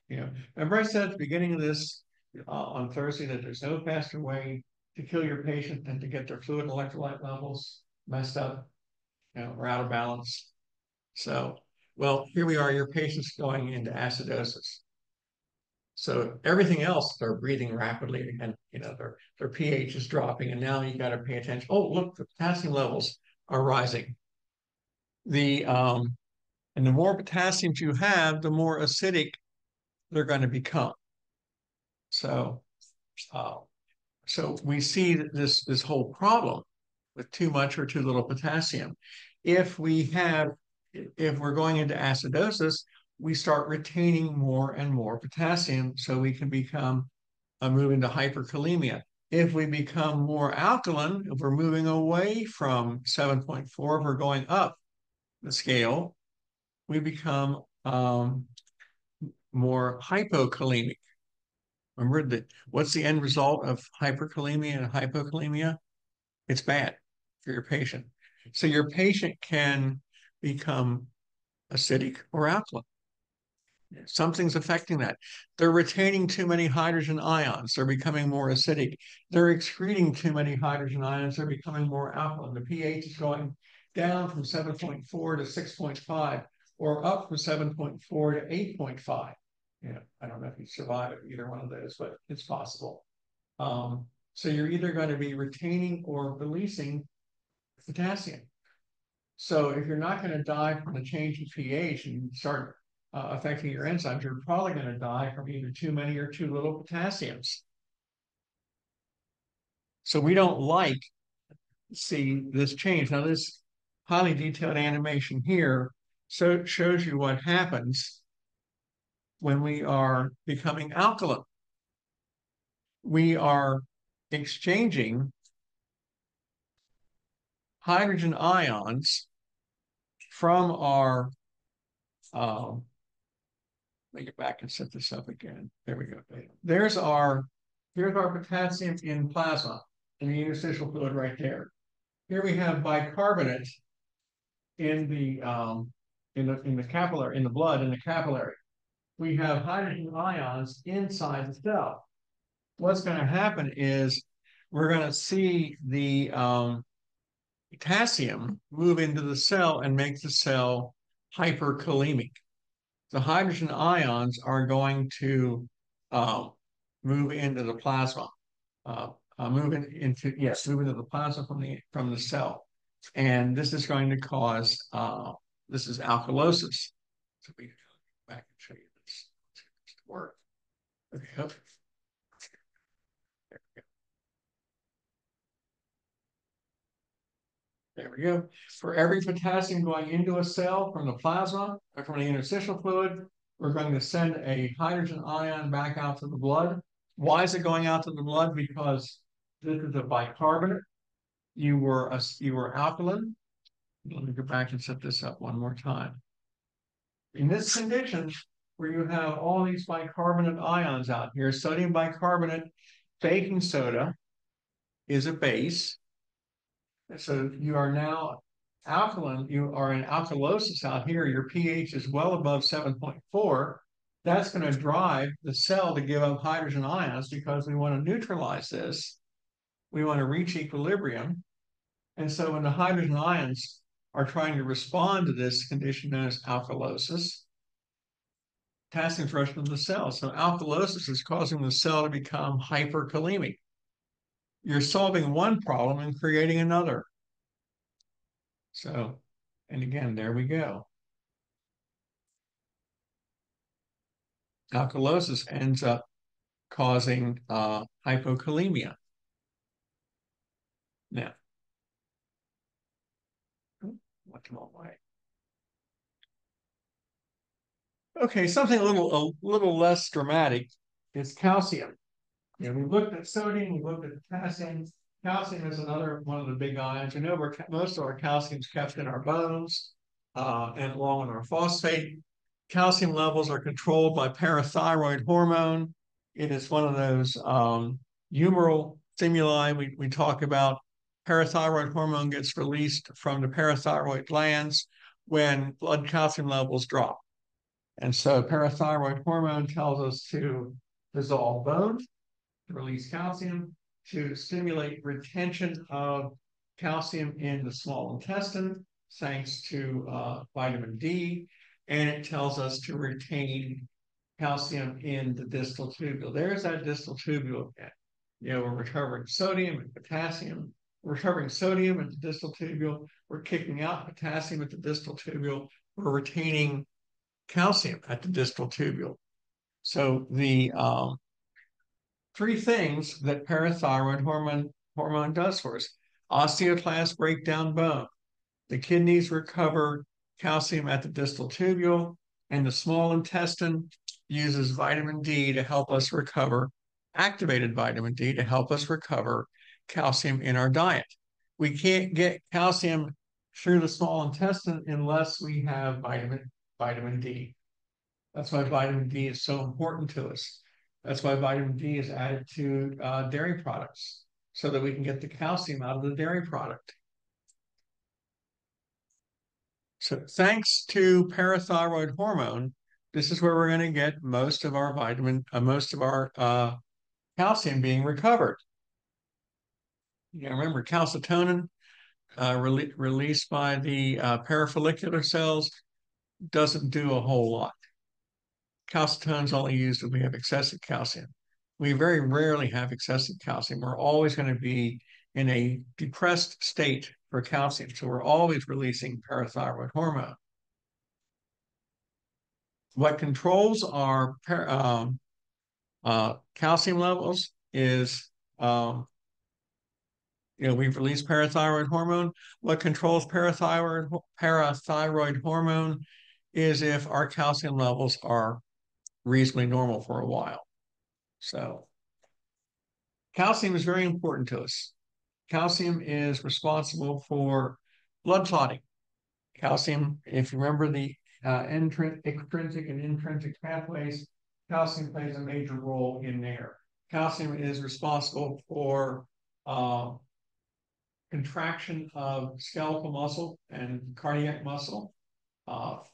S1: Remember I said at the beginning of this on Thursday that there's no faster way to kill your patient than to get their fluid and electrolyte levels messed up. we're out of balance. So, well, here we are, your patient's going into acidosis. So everything else, they're breathing rapidly and their pH is dropping, and now you got to pay attention. Oh, look, the potassium levels are rising. And the more potassium you have, the more acidic they're going to become. So, uh, so we see this whole problem with too much or too little potassium. If we're going into acidosis, we start retaining more and more potassium, so we can move into hyperkalemia. If we become more alkaline, if we're moving away from 7.4, if we're going up the scale, we become more hypokalemic. Remember that what's the end result of hyperkalemia and hypokalemia? It's bad for your patient. So your patient can become acidic or alkaline. Something's affecting that. They're retaining too many hydrogen ions. They're becoming more acidic. They're excreting too many hydrogen ions. They're becoming more alkaline. The pH is going down from 7.4 to 6.5, or up from 7.4 to 8.5. I don't know if you survive either one of those, but it's possible. So you're either going to be retaining or releasing potassium. So if you're not going to die from a change in pH and start affecting your enzymes, you're probably going to die from either too many or too little potassiums. So we don't see this change. Now, this highly detailed animation here shows you what happens when we are becoming alkaline. We are exchanging hydrogen ions from our let me get back and set this up again. There we go. Here's our potassium in plasma, in the interstitial fluid right there. Here we have bicarbonate in the capillary, in the blood, in the capillary. We have hydrogen ions inside the cell. What's going to happen is we're going to see the potassium move into the cell and make the cell hyperkalemic. The hydrogen ions are going to move into the plasma, move into the plasma from the cell, and this is going to cause this is alkalosis. So we go back and show you this work. Okay. There we go. For every potassium going into a cell from the plasma or from the interstitial fluid, we're going to send a hydrogen ion back out to the blood. Why is it going out to the blood? Because this is a bicarbonate. You were alkaline. Let me go back and set this up one more time. In this condition, where you have all these bicarbonate ions out here, sodium bicarbonate, baking soda is a base. So you are now alkaline, you are in alkalosis out here, your pH is well above 7.4. That's going to drive the cell to give up hydrogen ions because we want to neutralize this. We want to reach equilibrium. And so when the hydrogen ions are trying to respond to this condition known as alkalosis, potassium's rushing to the cell. So alkalosis is causing the cell to become hyperkalemic. You're solving one problem and creating another. So, and again, there we go. Alkalosis ends up causing hypokalemia. Now, what's the wrong way? Okay, something a little less dramatic is calcium. We looked at sodium, we looked at potassium. Calcium is another one of the big ions. We know where most of our calcium is kept in our bones and along with our phosphate. Calcium levels are controlled by parathyroid hormone. It is one of those humoral stimuli we talk about. Parathyroid hormone gets released from the parathyroid glands when blood calcium levels drop. And so parathyroid hormone tells us to dissolve bone, to release calcium, to stimulate retention of calcium in the small intestine thanks to vitamin D, and it tells us to retain calcium in the distal tubule. There's that distal tubule again. We're recovering sodium and potassium. We're recovering sodium at the distal tubule. We're kicking out potassium at the distal tubule. We're retaining calcium at the distal tubule. So the three things that parathyroid hormone does for us: osteoclasts break down bone, the kidneys recover calcium at the distal tubule, and the small intestine uses vitamin D to help us recover, activated vitamin D to help us recover calcium in our diet. We can't get calcium through the small intestine unless we have vitamin D. That's why vitamin D is so important to us. That's why vitamin D is added to dairy products so that we can get the calcium out of the dairy product. So thanks to parathyroid hormone, this is where we're going to get most of our calcium being recovered. Remember, calcitonin released by the parafollicular cells doesn't do a whole lot. Calcitonin is only used when we have excessive calcium. We very rarely have excessive calcium. We're always going to be in a depressed state for calcium. So we're always releasing parathyroid hormone. What controls our calcium levels is, we've released parathyroid hormone. What controls parathyroid hormone is if our calcium levels are reasonably normal for a while. So calcium is very important to us. Calcium is responsible for blood clotting. Calcium, if you remember the extrinsic and intrinsic pathways, calcium plays a major role in there. Calcium is responsible for contraction of skeletal muscle and cardiac muscle.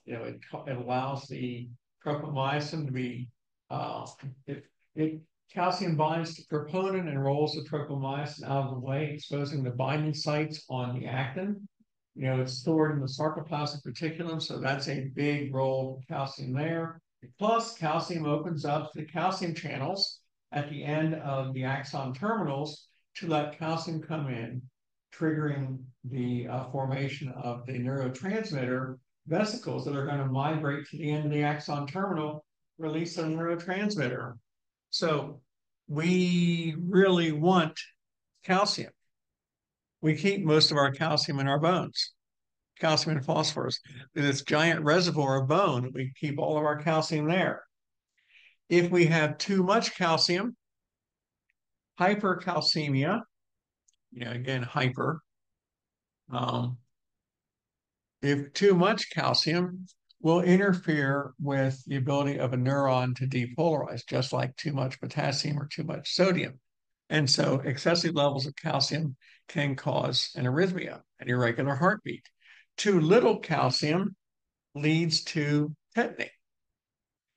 S1: It allows the tropomyosin to be, calcium binds to troponin and rolls the tropomyosin out of the way, exposing the binding sites on the actin. It's stored in the sarcoplasmic reticulum, so that's a big role of calcium there. Plus, calcium opens up the calcium channels at the end of the axon terminals to let calcium come in, triggering the formation of the neurotransmitter vesicles that are going to migrate to the end of the axon terminal, release the neurotransmitter. So we really want calcium. We keep most of our calcium in our bones, calcium and phosphorus. This giant reservoir of bone, we keep all of our calcium there. If we have too much calcium, hypercalcemia, again, hyper, if too much calcium will interfere with the ability of a neuron to depolarize, just like too much potassium or too much sodium. And so excessive levels of calcium can cause an arrhythmia, an irregular heartbeat. Too little calcium leads to tetany.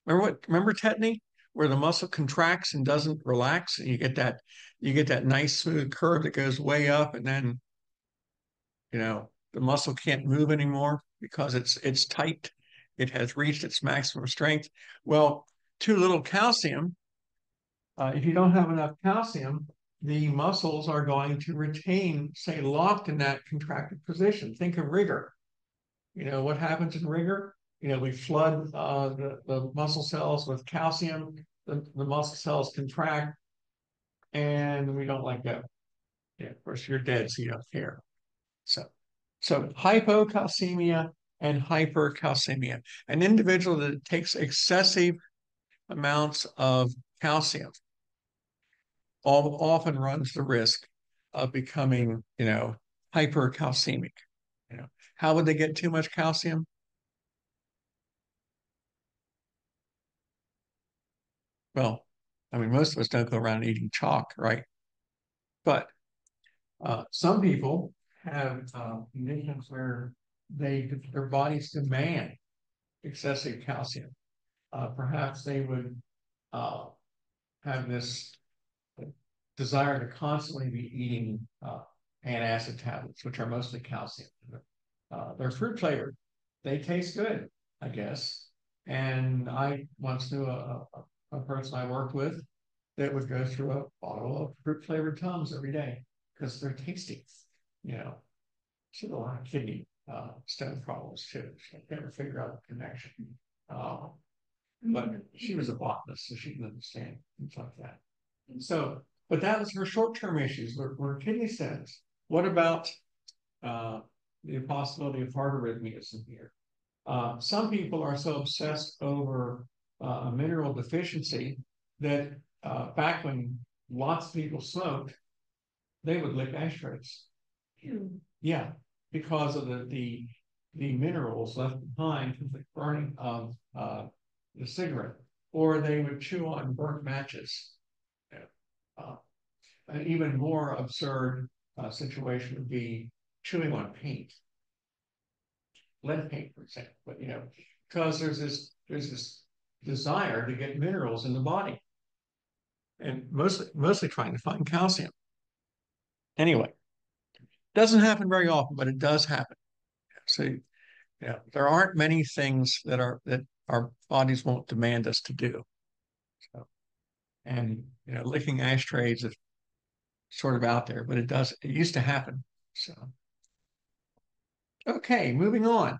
S1: Remember tetany, where the muscle contracts and doesn't relax, and you get that nice smooth curve that goes way up, and then the muscle can't move anymore because it's tight. It has reached its maximum strength. Well, too little calcium. If you don't have enough calcium, the muscles are going to retain, stay locked in that contracted position. Think of rigor. What happens in rigor? We flood the muscle cells with calcium. The muscle cells contract, and we don't let go. Yeah, of course, you're dead, so you don't care. So hypocalcemia and hypercalcemia. An individual that takes excessive amounts of calcium often runs the risk of becoming, hypercalcemic. How would they get too much calcium? Well, most of us don't go around eating chalk, right? But some people have conditions where their bodies demand excessive calcium. Perhaps they would have this desire to constantly be eating antacid tablets, which are mostly calcium. They're fruit flavored. They taste good, I guess. And I once knew a person I worked with that would go through a bottle of fruit flavored Tums every day because they're tasty. You know, she had a lot of kidney stone problems too. She could never figure out the connection. Uh, but she was a botanist, so she didn't understand things like that. So, but that was her short-term issues were kidney stones. What about uh, the possibility of heart arrhythmias in here? Some people are so obsessed over a mineral deficiency that back when lots of people smoked, they would lick ashtrays. Yeah, because of the minerals left behind from the burning of the cigarette, or they would chew on burnt matches. Uh, an even more absurd situation would be chewing on paint, lead paint, for example. But because there's this desire to get minerals in the body, and mostly trying to find calcium. Anyway, doesn't happen very often, but it does happen. So there aren't many things that our bodies won't demand us to do. So, and licking ashtrays is sort of out there, but it used to happen. So okay, moving on.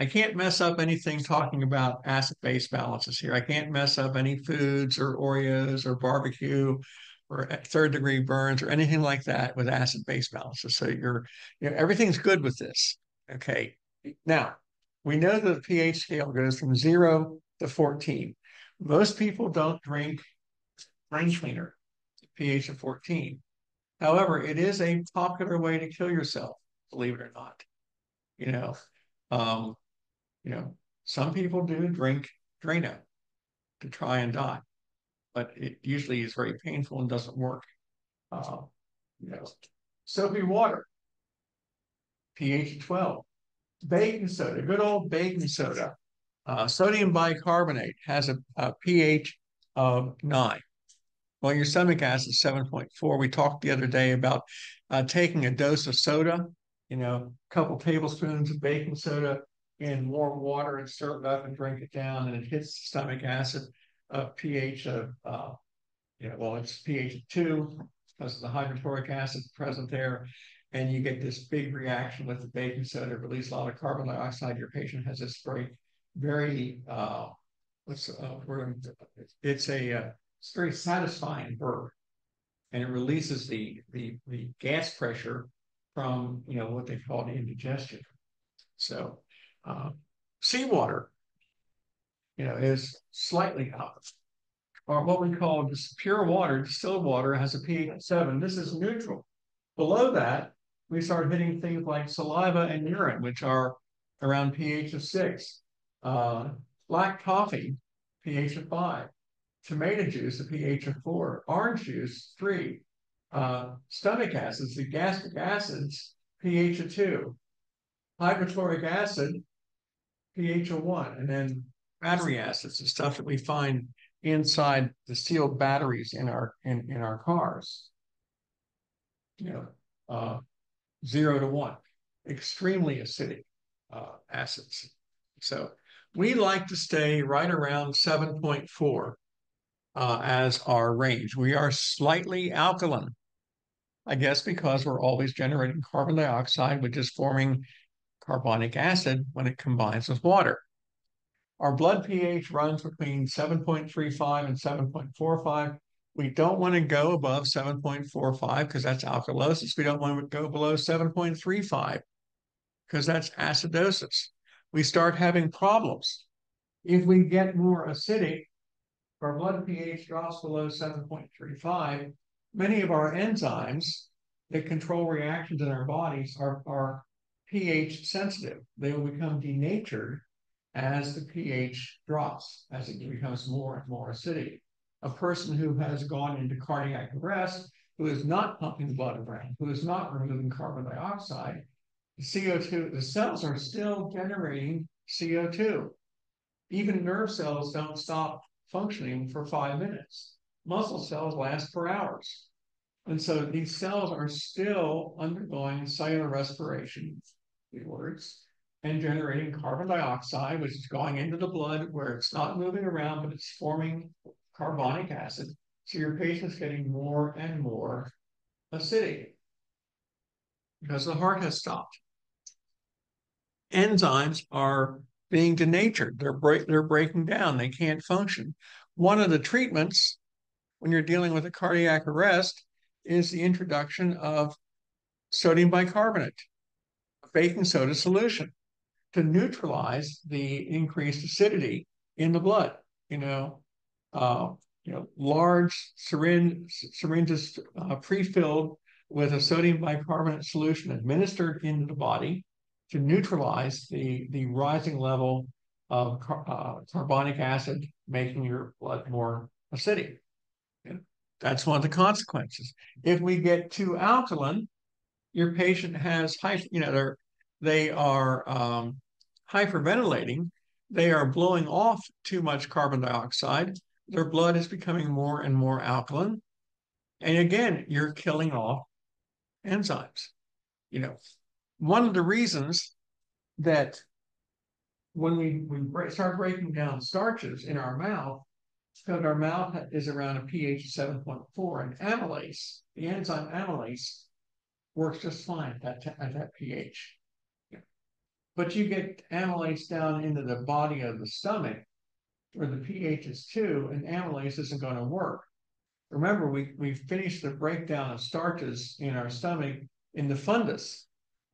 S1: I can't mess up anything talking about acid-base balances here. I can't mess up any foods or Oreos or barbecue or third-degree burns or anything like that with acid-base balances. So everything's good with this. Okay. Now, we know that the pH scale goes from 0 to 14. Most people don't drink brain cleaner, pH of 14. However, it is a popular way to kill yourself, believe it or not. You know, um, you know, some people do drink Drano to try and die, but it usually is very painful and doesn't work. Uh, you know, Soapy water, pH 12. Baking soda, good old baking soda. Sodium bicarbonate has a pH of 9. Well, your stomach acid is 7.4. We talked the other day about taking a dose of soda, a couple tablespoons of baking soda in warm water and stir it up and drink it down, and it hits the stomach acid pH of, it's pH of 2 because of the hydrochloric acid present there. And you get this big reaction with the baking soda, release a lot of carbon dioxide. Your patient has this very, it's very satisfying burp, and it releases the gas pressure from what they call the indigestion. So uh, seawater, is slightly up, or what we call just pure water, distilled water has a pH of 7. This is neutral. Below that, we start hitting things like saliva and urine, which are around pH of 6. Black coffee, pH of 5. Tomato juice, a pH of 4. Orange juice, 3. Stomach acids, the gastric acids, pH of 2. Hydrochloric acid, pH of 1. And then battery acids, the stuff that we find inside the sealed batteries in our cars. Uh, 0 to 1. Extremely acidic acids. So we like to stay right around 7.4 as our range. We are slightly alkaline, I guess, because we're always generating carbon dioxide, which is forming carbonic acid when it combines with water. Our blood pH runs between 7.35 and 7.45. We don't want to go above 7.45 because that's alkalosis. We don't want to go below 7.35 because that's acidosis. We start having problems. If we get more acidic, our blood pH drops below 7.35, many of our enzymes that control reactions in our bodies are pH sensitive. They will become denatured as the pH drops, as it becomes more and more acidic. A person who has gone into cardiac arrest, who is not pumping blood around, who is not removing carbon dioxide, CO2, the cells are still generating CO2. Even nerve cells don't stop functioning for 5 minutes. Muscle cells last for hours. And so these cells are still undergoing cellular respiration, in words, and generating carbon dioxide, which is going into the blood where it's not moving around, but it's forming carbonic acid. So your patient's getting more and more acidic because the heart has stopped. Enzymes are being denatured. They're breaking down. They can't function. One of the treatments when you're dealing with a cardiac arrest is the introduction of sodium bicarbonate, a baking soda solution, to neutralize the increased acidity in the blood. You know, uh, large syringes pre-filled with a sodium bicarbonate solution administered into the body to neutralize the rising level of carbonic acid, making your blood more acidic. And that's one of the consequences. If we get too alkaline, your patient has they are hyperventilating. They are blowing off too much carbon dioxide. Their blood is becoming more and more alkaline. And again, you're killing off enzymes. You know, one of the reasons that when we start breaking down starches in our mouth, because our mouth is around a pH of 7.4, and amylase, the enzyme amylase, works just fine at that pH. But you get amylase down into the body of the stomach where the pH is 2 and amylase isn't going to work. Remember, we finished the breakdown of starches in our stomach in the fundus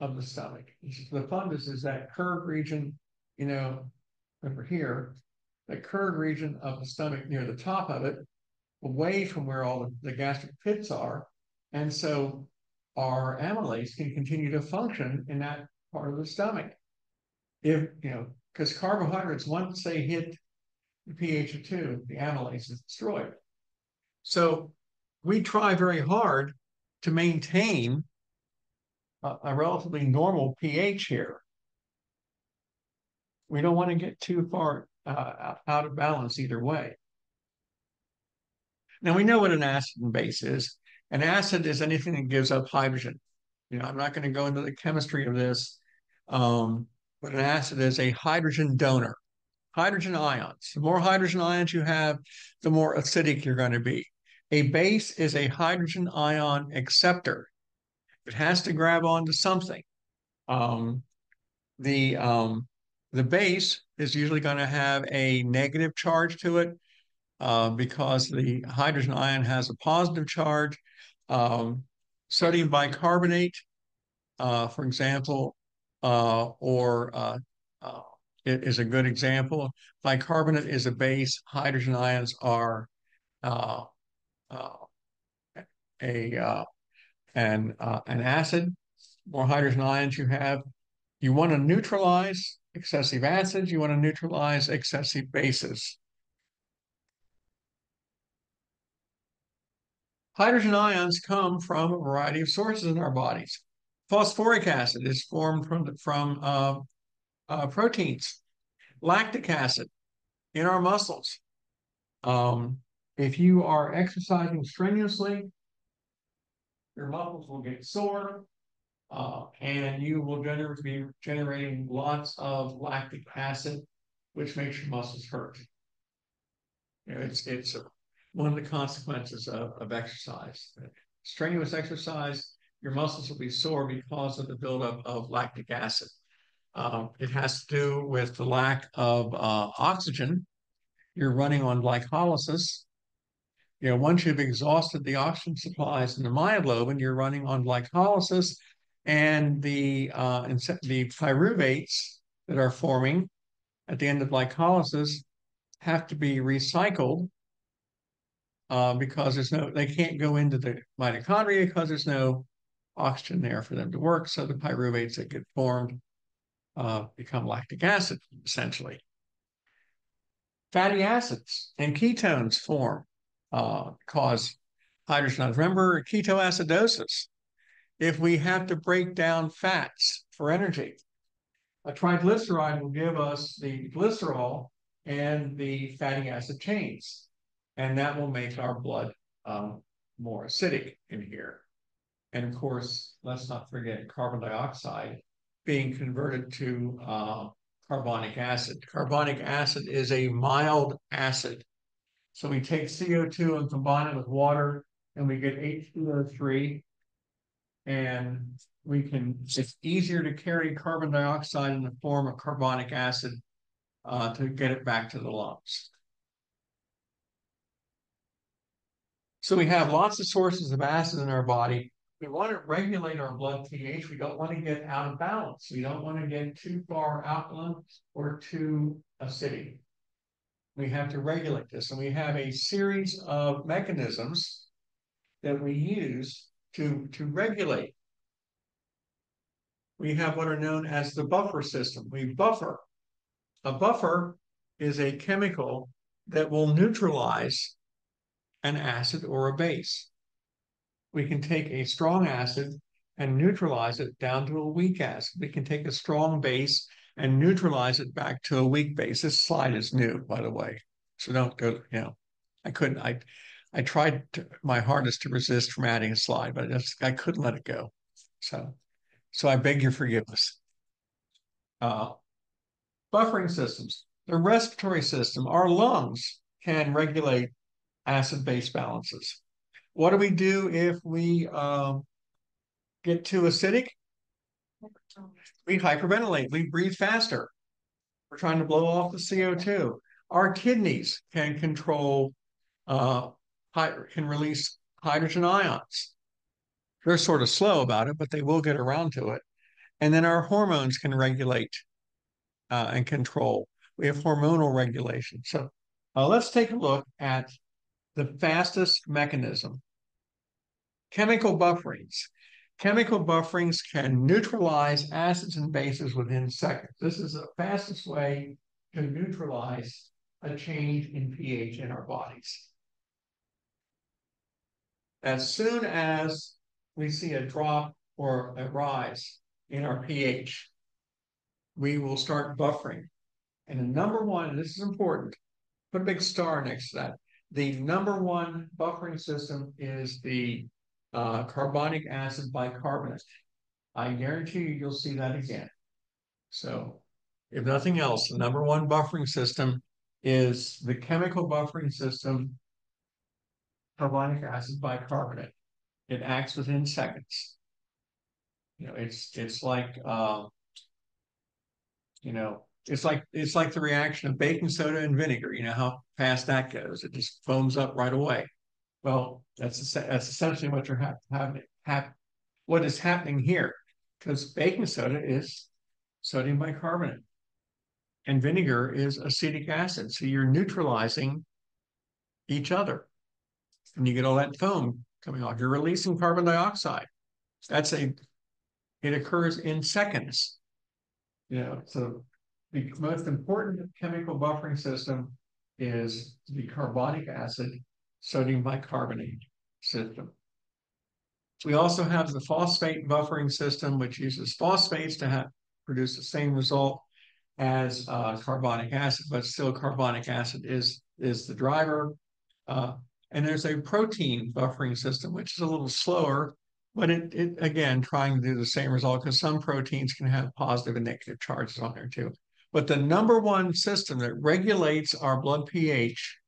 S1: of the stomach. The fundus is that curved region, over here, that curved region of the stomach near the top of it, away from where all the gastric pits are. And so our amylase can continue to function in that part of the stomach. Because carbohydrates, once they hit the pH of 2, the amylase is destroyed. So we try very hard to maintain a relatively normal pH here. We don't want to get too far out of balance either way. Now we know what an acid and base is. An acid is anything that gives up hydrogen. I'm not going to go into the chemistry of this, but an acid is a hydrogen donor. Hydrogen ions. The more hydrogen ions you have, the more acidic you're going to be. A base is a hydrogen ion acceptor. It has to grab onto something. Um, the base is usually going to have a negative charge to it because the hydrogen ion has a positive charge. Sodium bicarbonate, for example, it is a good example. Bicarbonate is a base. Hydrogen ions are uh, uh, an acid. More hydrogen ions you have, you want to neutralize excessive acids. You want to neutralize excessive bases. Hydrogen ions come from a variety of sources in our bodies. Phosphoric acid is formed from proteins. Lactic acid in our muscles. If you are exercising strenuously, your muscles will get sore, and you will be generating lots of lactic acid, which makes your muscles hurt. It's one of the consequences of exercise. Strenuous exercise, your muscles will be sore because of the buildup of lactic acid. It has to do with the lack of oxygen. You're running on glycolysis. Once you've exhausted the oxygen supplies in the myoglobin, you're running on glycolysis, and the pyruvates that are forming at the end of glycolysis have to be recycled because they can't go into the mitochondria because there's no oxygen there for them to work. So the pyruvates that get formed become lactic acid, essentially. Fatty acids and ketones form, cause hydrogen ions. Remember ketoacidosis. If we have to break down fats for energy, a triglyceride will give us the glycerol and the fatty acid chains, and that will make our blood more acidic in here. And of course, let's not forget carbon dioxide being converted to carbonic acid. Carbonic acid is a mild acid. So we take CO2 and combine it with water, and we get H2O3. And it's easier to carry carbon dioxide in the form of carbonic acid to get it back to the lungs. So we have lots of sources of acid in our body. We want to regulate our blood pH. We don't want to get out of balance. We don't want to get too far alkaline or too acidic. We have to regulate this. And we have a series of mechanisms that we use to regulate. We have what are known as the buffer system. We buffer. A buffer is a chemical that will neutralize an acid or a base. We can take a strong acid and neutralize it down to a weak acid. We can take a strong base and neutralize it back to a weak base. This slide is new, by the way. So don't go, I tried my hardest to resist from adding a slide, but I couldn't let it go. So I beg your forgiveness. Buffering systems. The respiratory system, our lungs can regulate acid-base balances. What do we do if we get too acidic? We hyperventilate. We breathe faster. We're trying to blow off the CO2. Our kidneys can control, can release hydrogen ions. They're sort of slow about it, but they will get around to it. And then our hormones can regulate and control. We have hormonal regulation. So let's take a look at the fastest mechanism. Chemical bufferings. Chemical bufferings can neutralize acids and bases within seconds. This is the fastest way to neutralize a change in pH in our bodies. As soon as we see a drop or a rise in our pH, we will start buffering. And the number one, and this is important, put a big star next to that. The number one buffering system is the carbonic acid bicarbonate. I guarantee you'll see that again. So if nothing else, the number one buffering system is the chemical buffering system, carbonic acid bicarbonate. It acts within seconds. It's like it's like the reaction of baking soda and vinegar. You know how fast that goes. It just foams up right away. Well, that's essentially what what is happening here, because baking soda is sodium bicarbonate and vinegar is acetic acid. So you're neutralizing each other, and you get all that foam coming off. You're releasing carbon dioxide. It occurs in seconds. So the most important chemical buffering system is the carbonic acid sodium bicarbonate system. We also have the phosphate buffering system, which uses phosphates to produce the same result as carbonic acid, but still carbonic acid is the driver. And there's a protein buffering system, which is a little slower, but it again, trying to do the same result, because some proteins can have positive and negative charges on there too. But the number one system that regulates our blood pH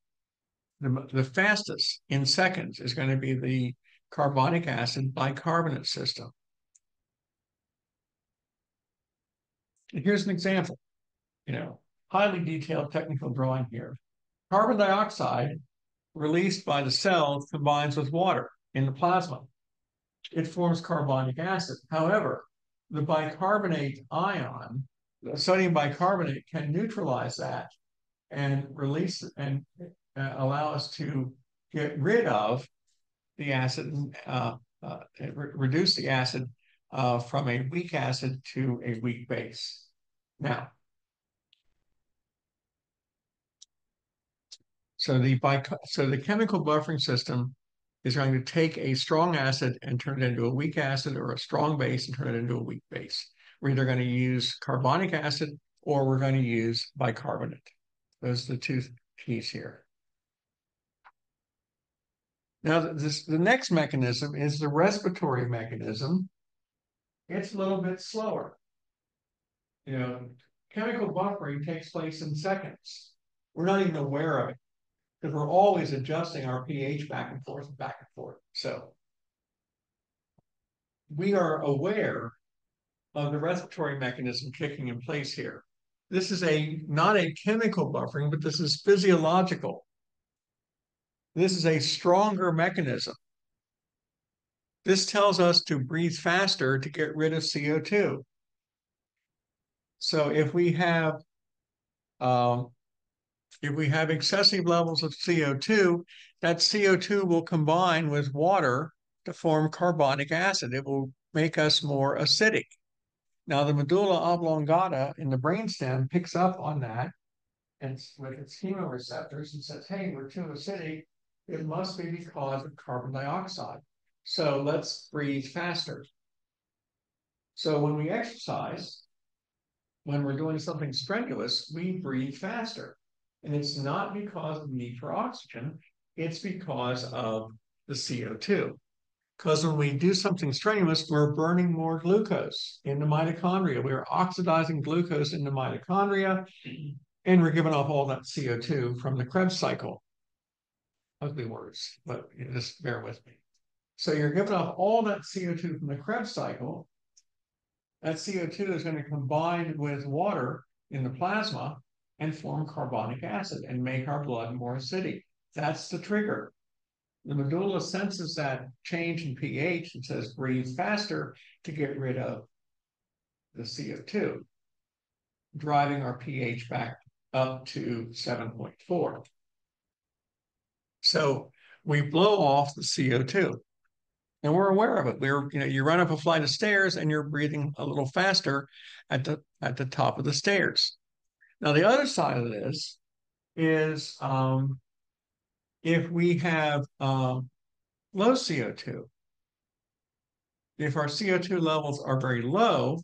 S1: the fastest in seconds is going to be the carbonic acid bicarbonate system. And here's an example, highly detailed technical drawing here. Carbon dioxide released by the cells combines with water in the plasma. It forms carbonic acid. However, the bicarbonate ion, the sodium bicarbonate, can neutralize that and release and allow us to get rid of the acid, reduce the acid from a weak acid to a weak base. Now, so the chemical buffering system is going to take a strong acid and turn it into a weak acid, or a strong base and turn it into a weak base. We're either going to use carbonic acid or we're going to use bicarbonate. Those are the two keys here. Now, the next mechanism is the respiratory mechanism. It's a little bit slower. You know, chemical buffering takes place in seconds. We're not even aware of it because we're always adjusting our pH back and forth and back and forth. So we are aware of the respiratory mechanism kicking in place here. This is not a chemical buffering, but this is physiological. This is a stronger mechanism. This tells us to breathe faster to get rid of CO2. So um, if we have excessive levels of CO2, that CO2 will combine with water to form carbonic acid. It will make us more acidic. Now, the medulla oblongata in the brainstem picks up on that and with its chemoreceptors and says, hey, we're too acidic. It must be because of carbon dioxide. So let's breathe faster. So when we exercise, when we're doing something strenuous, we breathe faster. And it's not because of the need for oxygen, it's because of the CO2. Because when we do something strenuous, we're burning more glucose in the mitochondria. We're oxidizing glucose in the mitochondria, and we're giving off all that CO2 from the Krebs cycle. Ugly words, but just bear with me. So you're giving off all that CO2 from the Krebs cycle. That CO2 is going to combine with water in the plasma and form carbonic acid and make our blood more acidic. That's the trigger. The medulla senses that change in pH and says breathe faster to get rid of the CO2, driving our pH back up to 7.4. So we blow off the CO2 and we're aware of it. You run up a flight of stairs and you're breathing a little faster at the top of the stairs. Now, the other side of this is if we have low CO2, if our CO2 levels are very low,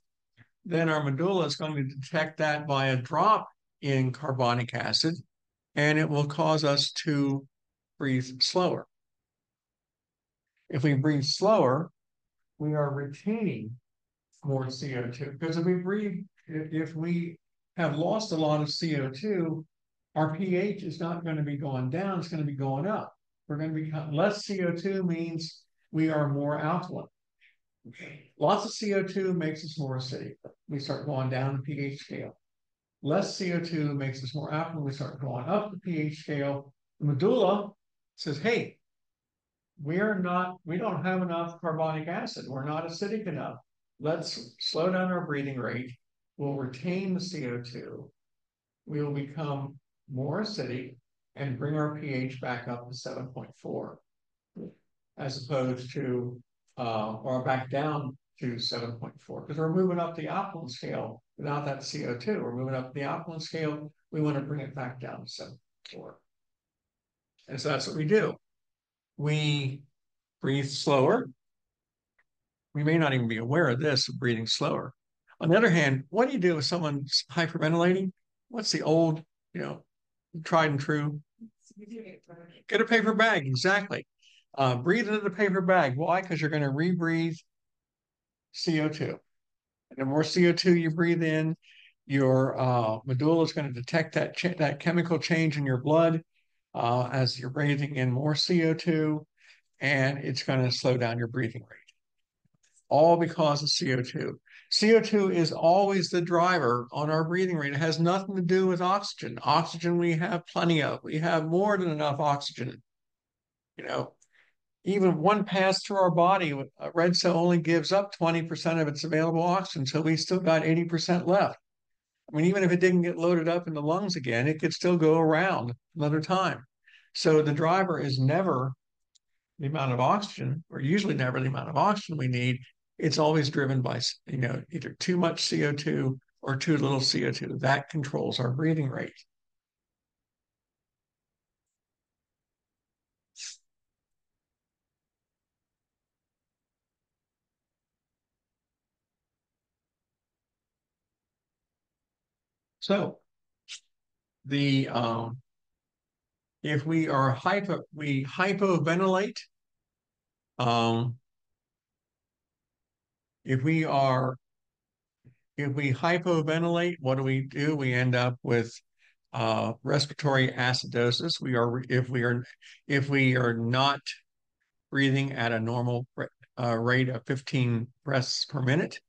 S1: then our medulla is going to detect that by a drop in carbonic acid, and it will cause us to breathe slower. If we breathe slower, we are retaining more CO2 because if we have lost a lot of CO2, our pH is not going to be going down, it's going to be going up. We're going to become less CO2 means we are more alkaline. Lots of CO2 makes us more acidic. We start going down the pH scale. Less CO2 makes us more alkaline. We start going up the pH scale. The medulla says, hey, we don't have enough carbonic acid. We're not acidic enough. Let's slow down our breathing rate. We'll retain the CO2. We will become more acidic and bring our pH back up to 7.4 as opposed to, or back down to 7.4 because we're moving up the alkaline scale without that CO2. We're moving up the alkaline scale. We want to bring it back down to 7.4. And so that's what we do. We breathe slower. We may not even be aware of this, of breathing slower. On the other hand, what do you do if someone's hyperventilating? What's the old, you know, tried and true? Get a paper bag, exactly. Breathe into the paper bag. Why? Because you're going to rebreathe CO2. And the more CO2 you breathe in, your medulla is going to detect that chemical change in your blood as you're breathing in more CO2, and it's going to slow down your breathing rate. All because of CO2. CO2 is always the driver on our breathing rate. It has nothing to do with oxygen. Oxygen we have plenty of. We have more than enough oxygen. You know, even one pass through our body, a red cell only gives up 20% of its available oxygen, so we still got 80% left. I mean, even if it didn't get loaded up in the lungs again, it could still go around another time. So the driver is never the amount of oxygen, or usually never the amount of oxygen we need. It's always driven by, either too much CO2 or too little CO2. That controls our breathing rate. So the If we hypoventilate, um, if we are if we hypoventilate, what do? We end up with respiratory acidosis. If we are not breathing at a normal rate of 15 breaths per minute,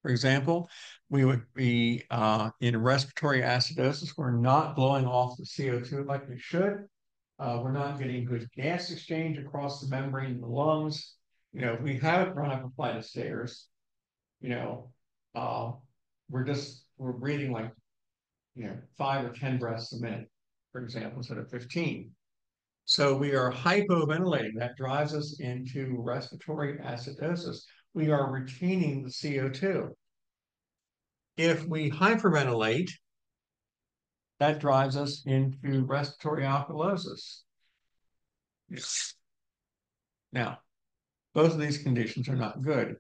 S1: for example, we would be in respiratory acidosis. We're not blowing off the CO2 like we should. We're not getting good gas exchange across the membrane of the lungs. If we haven't run up a flight of stairs, you know, uh, we're breathing like 5 or 10 breaths a minute, for example, instead of 15. So we are hypoventilating. That drives us into respiratory acidosis. We are retaining the CO2. If we hyperventilate, that drives us into respiratory alkalosis. Now, both of these conditions are not good.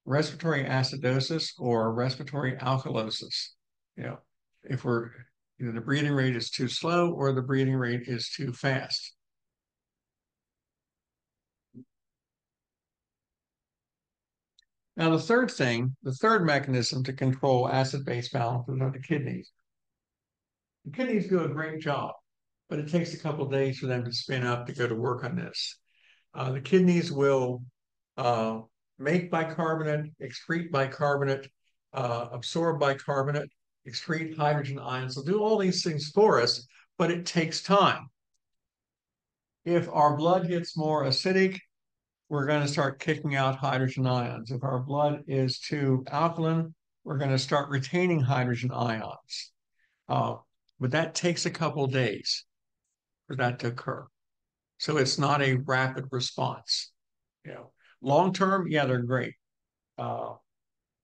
S1: Respiratory acidosis or respiratory alkalosis. You know, if the breathing rate is too slow or the breathing rate is too fast. Now, the third mechanism to control acid-base balances are the kidneys. The kidneys do a great job, but it takes a couple of days for them to spin up to go to work on this. The kidneys will uh, make bicarbonate, excrete bicarbonate, absorb bicarbonate, excrete hydrogen ions. They'll do all these things for us, but it takes time. If our blood gets more acidic, we're going to start kicking out hydrogen ions. If our blood is too alkaline, we're going to start retaining hydrogen ions. Uh, but that takes a couple of days for that to occur. So it's not a rapid response. You know, long term, yeah, they're great. Uh,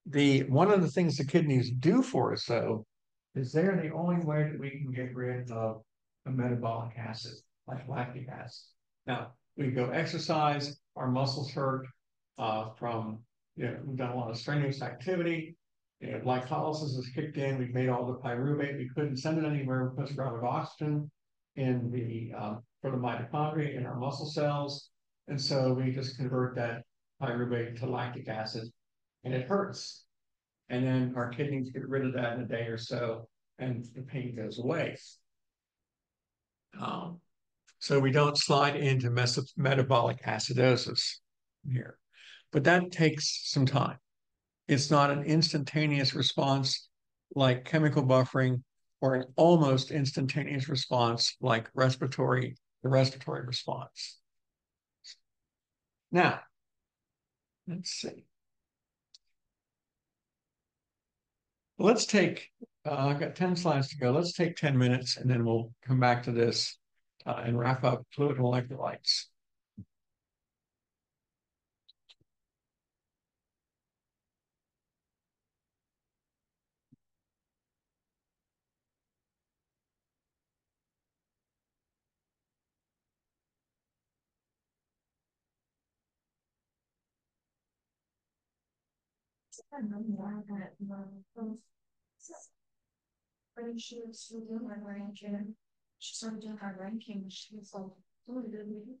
S1: the one of the things the kidneys do for us, though, is they're the only way that we can get rid of a metabolic acid like lactic acid. Now, we go exercise, our muscles hurt from we've done a lot of strenuous activity. Glycolysis has kicked in. We've made all the pyruvate. We couldn't send it anywhere because we're out of oxygen in the for the mitochondria in our muscle cells, and so we just convert that pyruvate to lactic acid, and it hurts. And then our kidneys get rid of that in a day or so, and the pain goes away. Um, so we don't slide into metabolic acidosis here, but that takes some time. It's not an instantaneous response like chemical buffering or an almost instantaneous response like the respiratory response. Now, let's see. Let's take, I've got 10 slides to go. Let's take 10 minutes and then we'll come back to this and wrap up fluid and electrolytes.
S2: When she was still doing her ranking, she started doing her ranking. She was like, "Oh, did we?"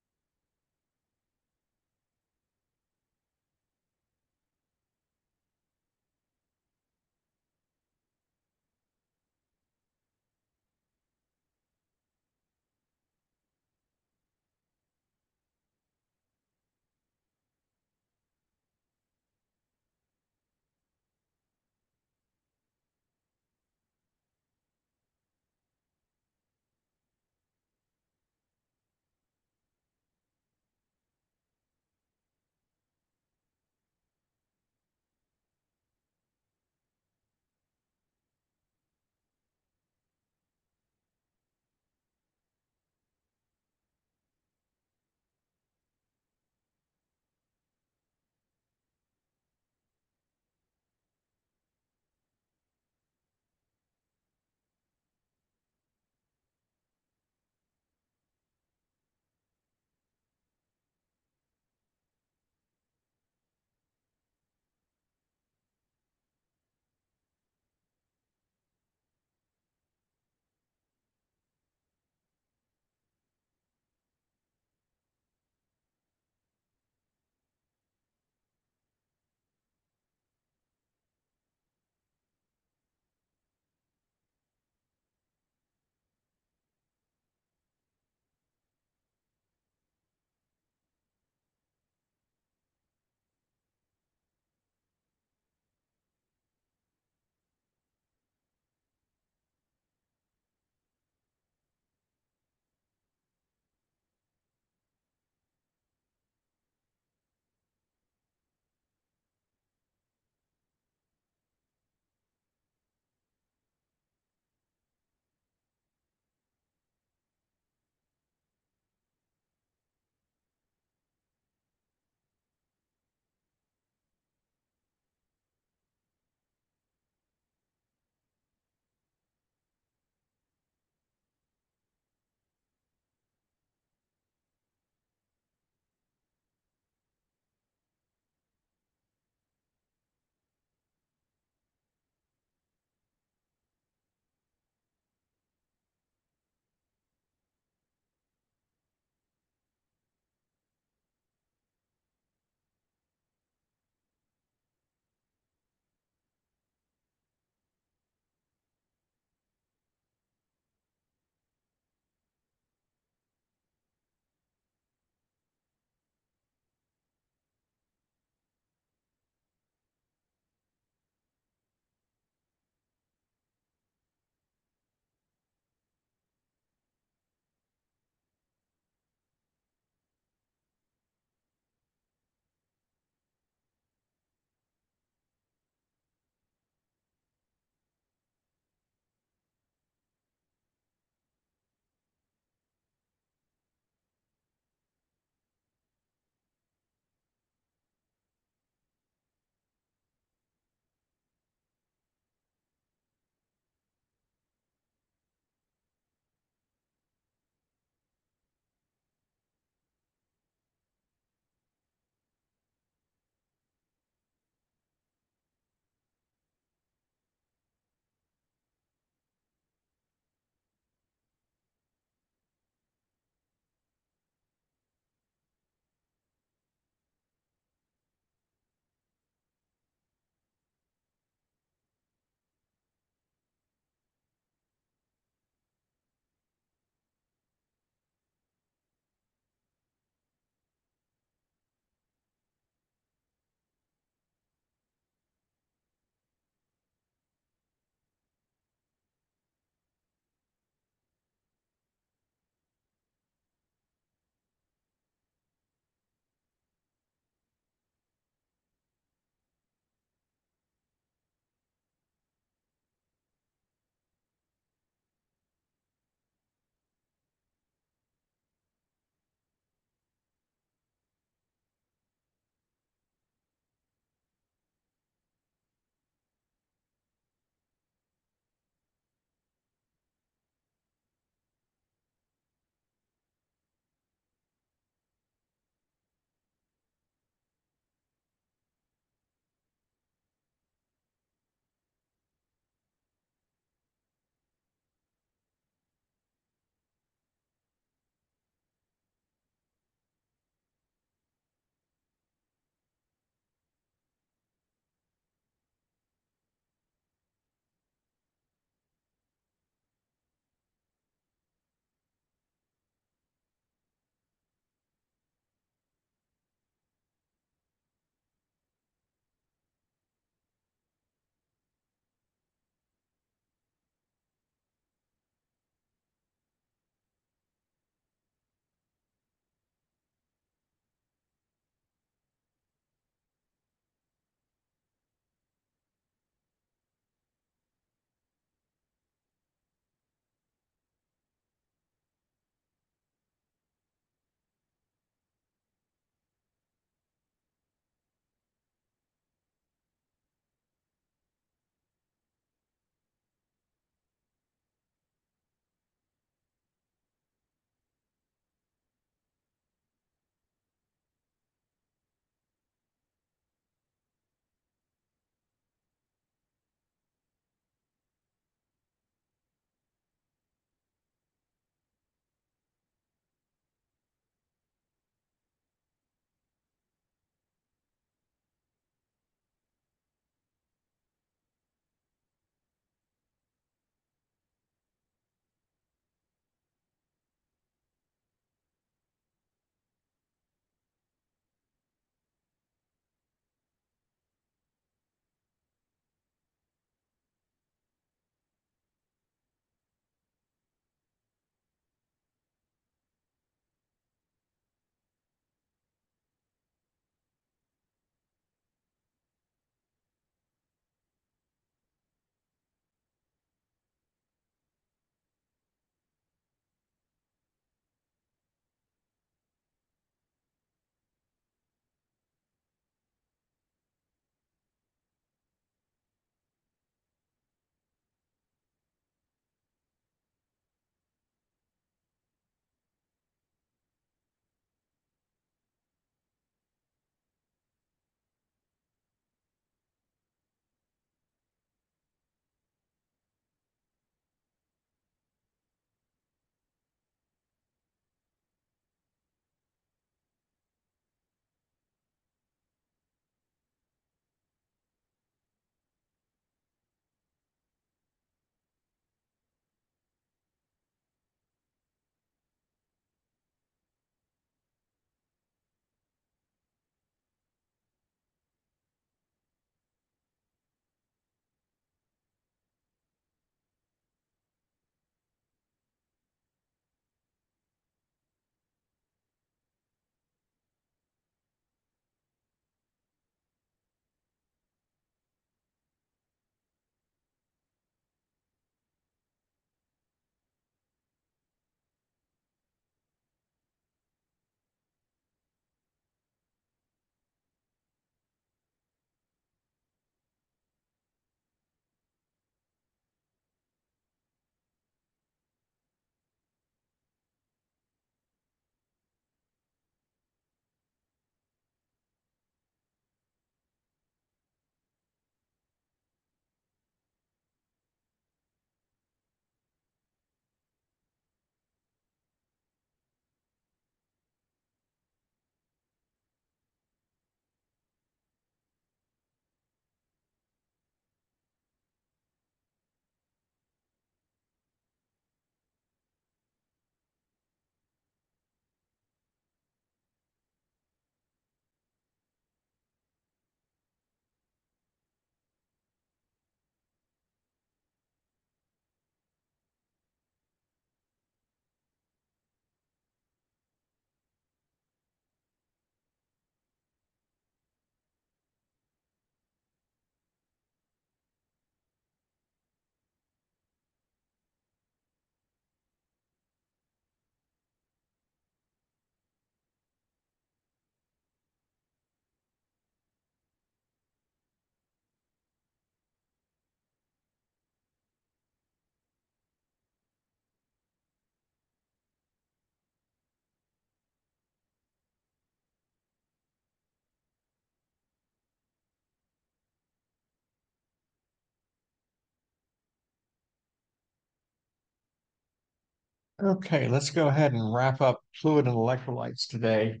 S1: Okay, let's go ahead and wrap up fluid and electrolytes today.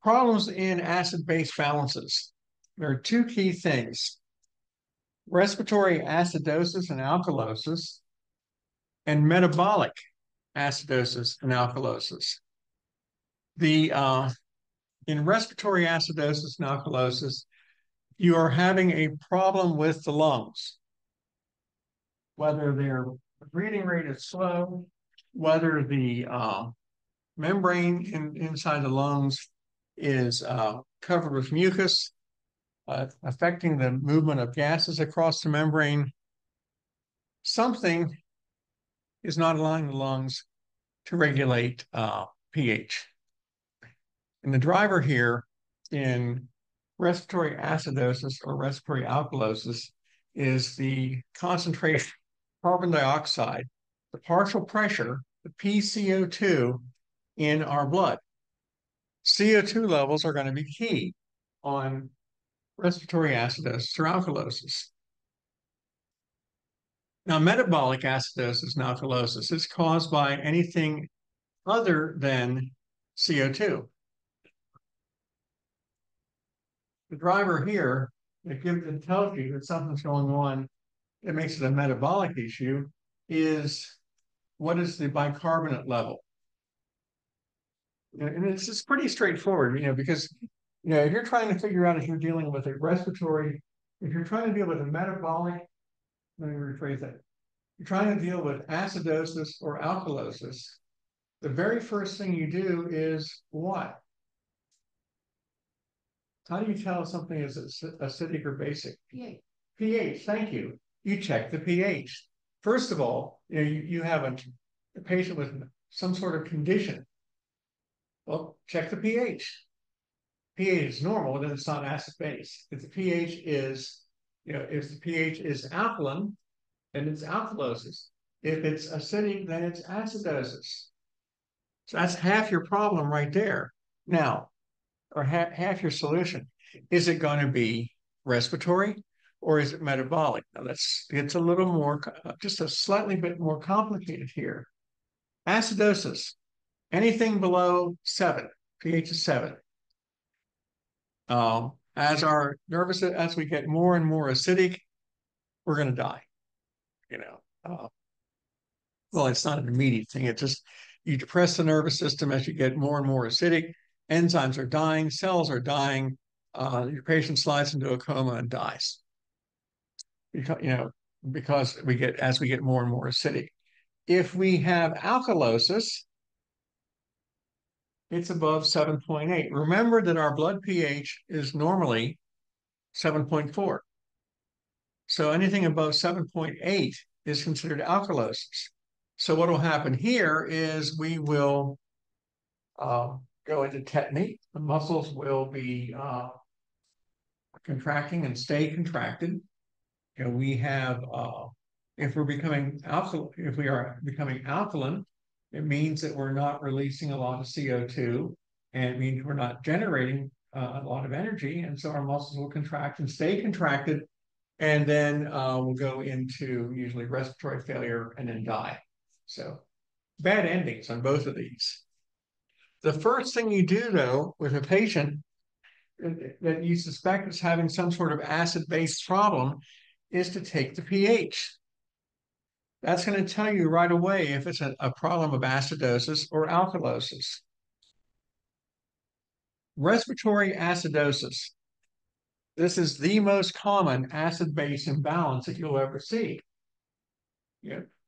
S1: Problems in acid-base balances. There are two key things: respiratory acidosis and alkalosis, and metabolic acidosis and alkalosis. The In respiratory acidosis and alkalosis, you are having a problem with the lungs, whether their breathing rate is slow, whether the membrane inside the lungs is covered with mucus, affecting the movement of gases across the membrane. Something is not allowing the lungs to regulate pH. And the driver here in respiratory acidosis or respiratory alkalosis is the concentration of carbon dioxide, the partial pressure, the PCO2 in our blood. CO2 levels are going to be key on respiratory acidosis or alkalosis. Now, metabolic acidosis and alkalosis is caused by anything other than CO2. The driver here, it tells you that something's going on that makes it a metabolic issue, is what is the bicarbonate level? And it's just pretty straightforward, because if you're trying to figure out if you're dealing with a respiratory, if you're trying to deal with a metabolic, let me rephrase that. You're trying to deal with acidosis or alkalosis, the very first thing you do is what? How do you tell if something is acidic or basic?
S2: pH.
S1: pH, thank you. You check the pH. First of all, you have a patient with some sort of condition. Well, check the pH. pH is normal, then it's not acid base. If the pH is alkaline, then it's alkalosis. If it's acidic, then it's acidosis. So that's half your problem right there. Now, or half your solution. Is it going to be respiratory or is it metabolic? Now it's a little more, just a slightly bit more complicated here. Acidosis, anything below 7, pH is 7. As we get more and more acidic, we're going to die. You know, well, it's not an immediate thing. It's just you depress the nervous system as you get more and more acidic. Enzymes are dying, cells are dying. Your patient slides into a coma and dies because as we get more and more acidic. If we have alkalosis, it's above 7.8. Remember that our blood pH is normally 7.4. So anything above 7.8 is considered alkalosis. So what will happen here is we will go into tetany. The muscles will be contracting and stay contracted. We have, if we are becoming alkaline, it means that we're not releasing a lot of CO2, and it means we're not generating a lot of energy, and so our muscles will contract and stay contracted, and then we'll go into usually respiratory failure and then die. So bad endings on both of these. The first thing you do, though, with a patient that you suspect is having some sort of acid-base problem is to take the pH. That's going to tell you right away if it's a problem of acidosis or alkalosis. Respiratory acidosis. This is the most common acid-base imbalance that you'll ever see.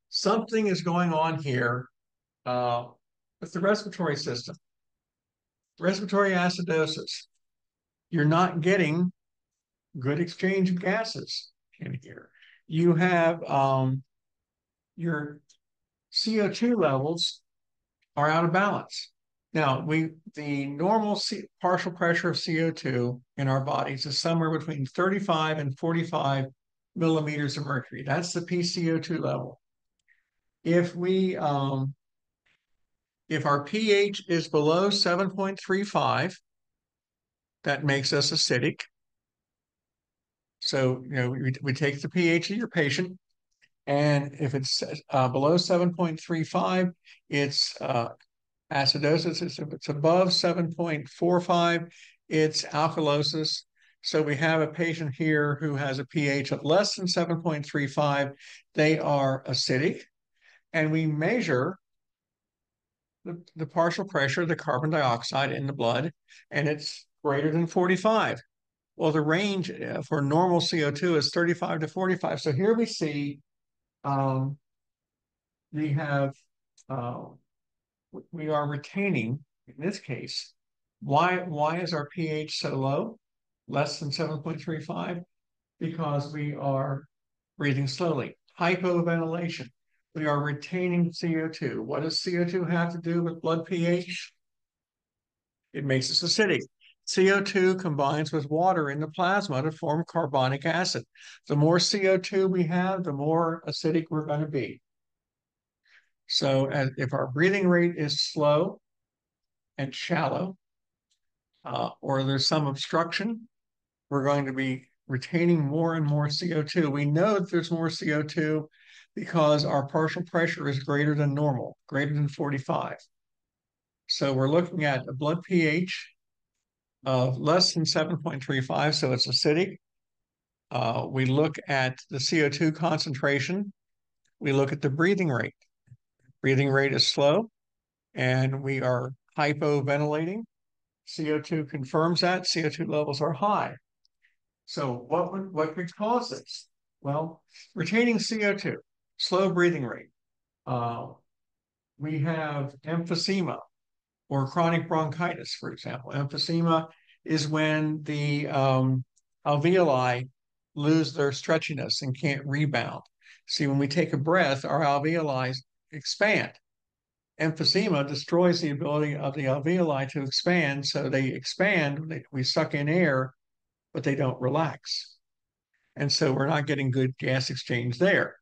S1: Something is going on here with the respiratory system. Respiratory acidosis. You're not getting good exchange of gases in here. You have your CO2 levels are out of balance. Now, the normal partial pressure of CO2 in our bodies is somewhere between 35 and 45 millimeters of mercury. That's the PCO2 level. If our pH is below 7.35, that makes us acidic. So, we take the pH of your patient, And if it's below 7.35, it's acidosis. If it's above 7.45, it's alkalosis. So we have a patient here who has a pH of less than 7.35. They are acidic, and we measure the partial pressure of the carbon dioxide in the blood, and it's greater than 45. Well, the range for normal CO2 is 35 to 45. So here we see um, we have uh, we are retaining, in this case, why is our pH so low, less than 7.35? Because we are breathing slowly. Hypoventilation. We are retaining CO2. What does CO2 have to do with blood pH? It makes us acidic. CO2 combines with water in the plasma to form carbonic acid. The more CO2 we have, the more acidic we're going to be. So if our breathing rate is slow and shallow, or there's some obstruction, we're going to be retaining more and more CO2. We know that there's more CO2 because our partial pressure is greater than normal, greater than 45. So we're looking at a blood pH of less than 7.35, so it's acidic. We look at the CO2 concentration. We look at the breathing rate. Breathing rate is slow, and we are hypoventilating. CO2 confirms that. CO2 levels are high. So what could cause this? Well, retaining CO2, slow breathing rate. Uh, we have emphysema or chronic bronchitis, for example. Emphysema is when the alveoli lose their stretchiness and can't rebound. See, when we take a breath, our alveoli expand. Emphysema destroys the ability of the alveoli to expand, so they expand, we suck in air, but they don't relax. And so we're not getting good gas exchange there.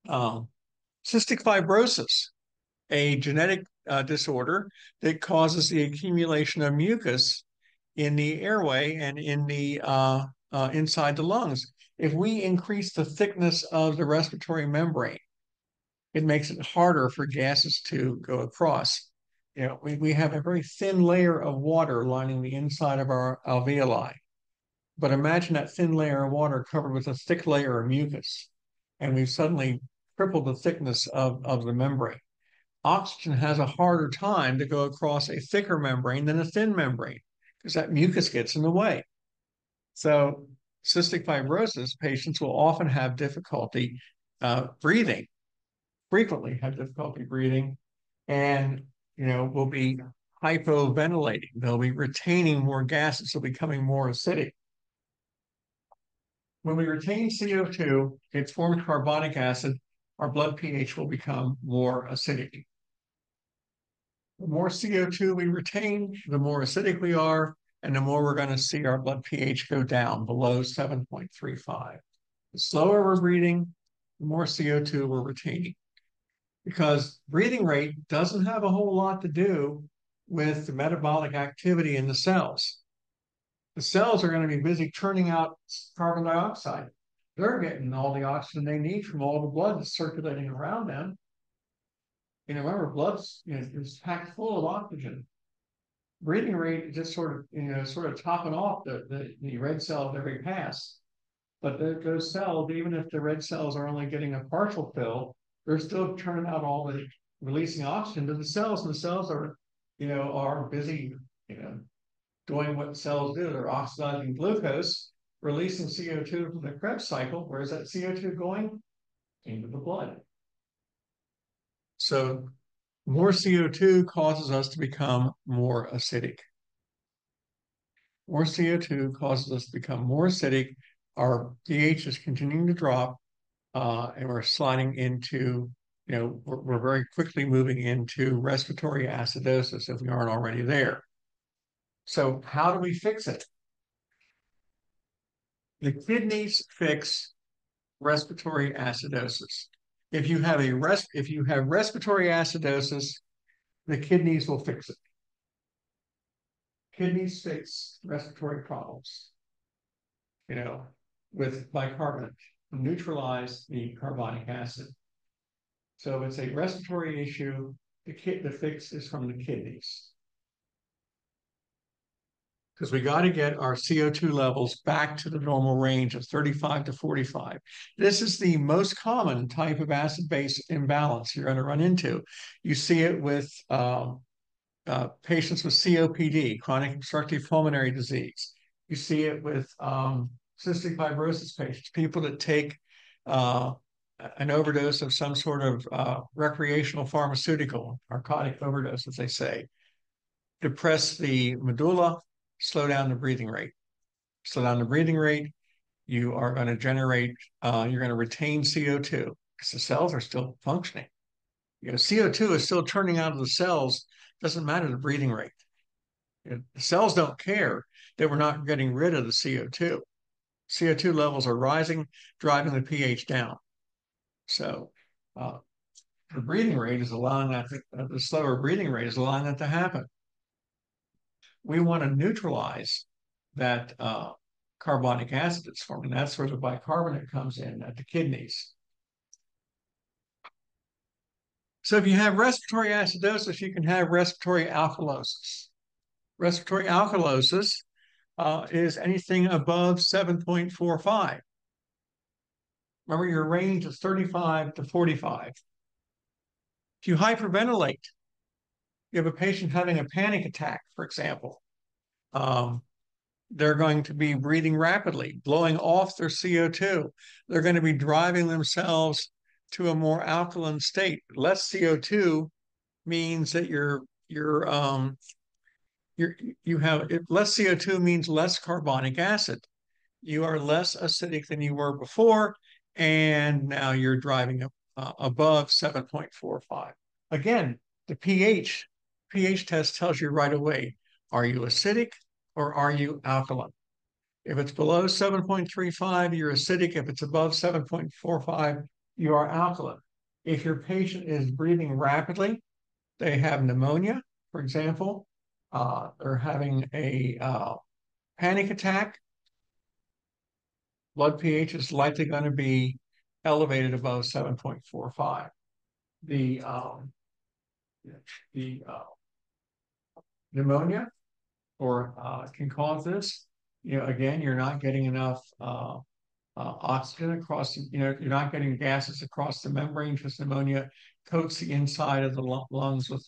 S1: Um, Cystic fibrosis, a genetic disorder that causes the accumulation of mucus in the airway and in the inside the lungs. If we increase the thickness of the respiratory membrane, it makes it harder for gases to go across. You know, we have a very thin layer of water lining the inside of our alveoli. But imagine that thin layer of water covered with a thick layer of mucus, and we've suddenly tripled the thickness of the membrane. Oxygen has a harder time to go across a thicker membrane than a thin membrane because that mucus gets in the way. So cystic fibrosis patients will often have difficulty breathing, frequently have difficulty breathing, and will be hypoventilating. They'll be retaining more gases, so becoming more acidic. When we retain CO2, it forms carbonic acid. Our blood pH will become more acidic. The more CO2 we retain, the more acidic we are, and the more we're going to see our blood pH go down below 7.35. The slower we're breathing, the more CO2 we're retaining. Because breathing rate doesn't have a whole lot to do with the metabolic activity in the cells. The cells are going to be busy churning out carbon dioxide. They're getting all the oxygen they need from all the blood that's circulating around them. Remember, blood's is packed full of oxygen. Breathing rate is just sort of topping off the red cells every pass. But those cells, even if the red cells are only getting a partial fill, they're still turning out all the releasing oxygen to the cells, and the cells are busy, doing what cells do. They're oxidizing glucose, releasing CO2 from the Krebs cycle. Where's that CO2 going? Into the blood. So more CO2 causes us to become more acidic. More CO2 causes us to become more acidic. Our pH is continuing to drop, and we're sliding into, we're very quickly moving into respiratory acidosis if we aren't already there. So how do we fix it? The kidneys fix respiratory acidosis. If you have respiratory acidosis, the kidneys will fix it. Kidneys fix respiratory problems, with bicarbonate. neutralize the carbonic acid. So it's a respiratory issue. The fix is from the kidneys. Because we got to get our CO2 levels back to the normal range of 35 to 45. This is the most common type of acid-base imbalance you're going to run into. You see it with patients with COPD, chronic obstructive pulmonary disease. You see it with cystic fibrosis patients, people that take an overdose of some sort of recreational pharmaceutical, narcotic overdose, as they say, depress the medulla, slow down the breathing rate. Slow down the breathing rate, you are going to generate, you're going to retain CO2 because the cells are still functioning. You know, CO2 is still turning out of the cells, doesn't matter the breathing rate. You know, the cells don't care that we're not getting rid of the CO2. CO2 levels are rising, driving the pH down. So uh, the breathing rate is allowing that, the slower breathing rate is allowing that to happen. We want to neutralize that carbonic acid that's forming. That's where the bicarbonate comes in at the kidneys. So if you have respiratory acidosis, you can have respiratory alkalosis. Respiratory alkalosis is anything above 7.45. Remember, your range is 35 to 45. If you hyperventilate, you have a patient having a panic attack, for example, um, they're going to be breathing rapidly, blowing off their CO2. They're going to be driving themselves to a more alkaline state. Less CO2 means that you have less CO2 means less carbonic acid. You are less acidic than you were before, and now you're driving above 7.45. Again, the pH test tells you right away, are you acidic or are you alkaline? If it's below 7.35, you're acidic. If it's above 7.45, you are alkaline. If your patient is breathing rapidly, they have pneumonia, for example, they're having a panic attack, blood pH is likely going to be elevated above 7.45. The the pneumonia or can cause this. You know, again, you're not getting enough oxygen across, you're not getting gases across the membrane because pneumonia coats the inside of the lungs with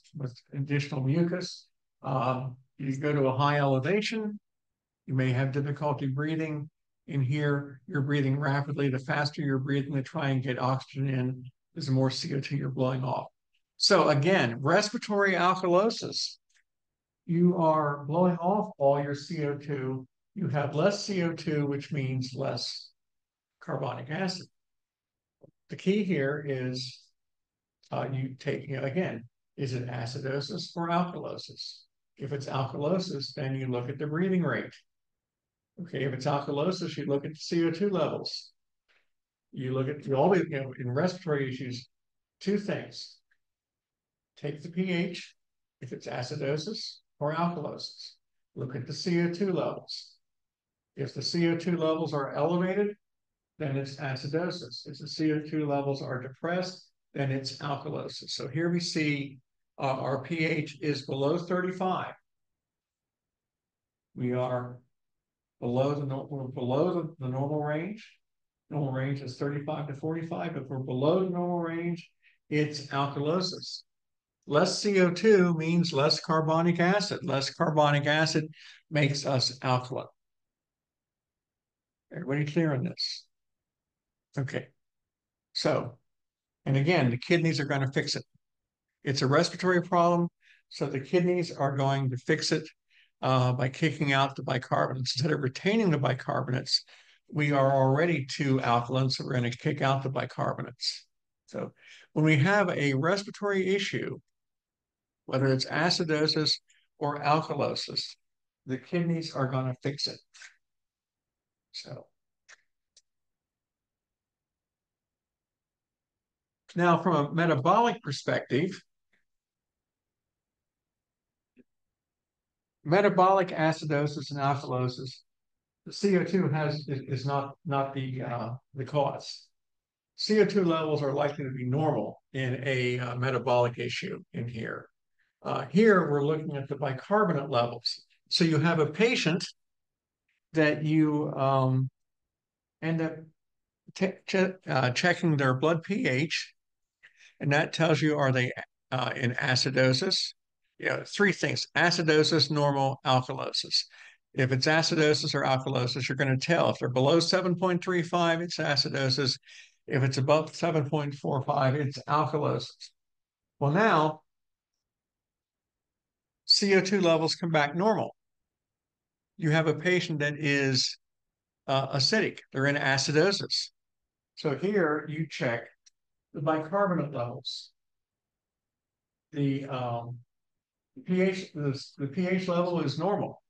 S1: additional mucus. You go to a high elevation, you may have difficulty breathing. In here, you're breathing rapidly. The faster you're breathing to try and get oxygen in, the more CO2 you're blowing off. So again, respiratory alkalosis, you are blowing off all your CO2. You have less CO2, which means less carbonic acid. The key here is you take, again, is it acidosis or alkalosis? If it's alkalosis, then you look at the breathing rate. Okay, if it's alkalosis, you look at the CO2 levels. You look at, you always, in respiratory issues, two things. Take the pH, if it's acidosis or alkalosis. Look at the CO2 levels. If the CO2 levels are elevated, then it's acidosis. If the CO2 levels are depressed, then it's alkalosis. So here we see our pH is below 35. We are below the normal range. Normal range is 35 to 45. If we're below the normal range, it's alkalosis. Less CO2 means less carbonic acid. Less carbonic acid makes us alkaline. Everybody clear on this? Okay. So, and again, the kidneys are going to fix it. It's a respiratory problem, so the kidneys are going to fix it by kicking out the bicarbonates. Instead of retaining the bicarbonates, we are already too alkaline, so we're going to kick out the bicarbonates. So when we have a respiratory issue, whether it's acidosis or alkalosis, the kidneys are going to fix it. So now from a metabolic perspective, metabolic acidosis and alkalosis The CO2 is not the cause. CO2 levels are likely to be normal in a metabolic issue in here. Here we're looking at the bicarbonate levels. So you have a patient that you end up checking their blood pH, and that tells you are they in acidosis. Three things: acidosis, normal, alkalosis. If it's acidosis or alkalosis, you're going to tell. If they're below 7.35, it's acidosis. If it's above 7.45, it's alkalosis. Well, now CO2 levels come back normal. You have a patient that is acidic. They're in acidosis. So here you check the bicarbonate levels. The pH the pH level is normal.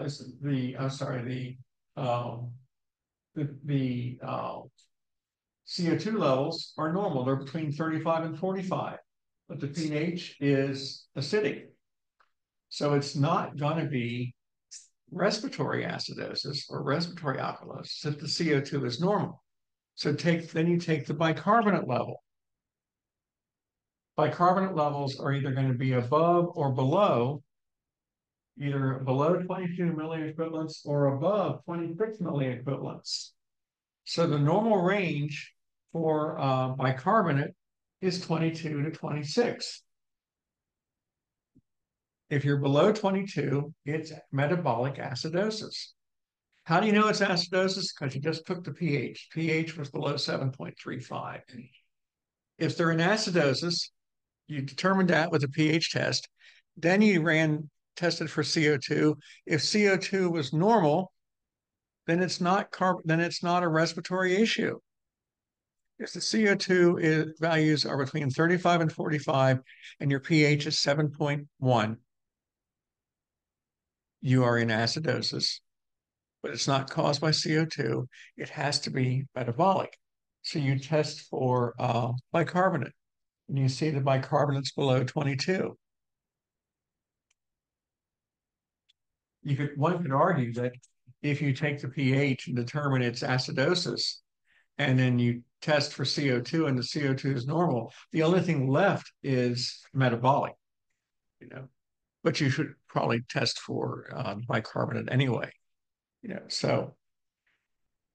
S1: Is the I'm sorry the CO2 levels are normal. They're between 35 and 45, but the pH is acidic. So it's not going to be respiratory acidosis or respiratory alkalosis if the CO2 is normal. So then you take the bicarbonate level. Bicarbonate levels are either going to be above or below, either below 22 milliequivalents or above 26 milliequivalents. So the normal range for bicarbonate is 22 to 26. If you're below 22, it's metabolic acidosis. How do you know it's acidosis? Because you just took the pH. pH was below 7.35. If they're in acidosis, you determined that with a pH test. Then you tested for CO2. If CO2 was normal, then it's not a respiratory issue. If the CO2 values are between 35 and 45 and your pH is 7.1, you are in acidosis, but it's not caused by CO2. It has to be metabolic. So you test for bicarbonate, and you see the bicarbonate's below 22. One could argue that if you take the pH and determine its acidosis, and then you test for CO2 and the CO2 is normal, the only thing left is metabolic, but you should probably test for bicarbonate anyway, so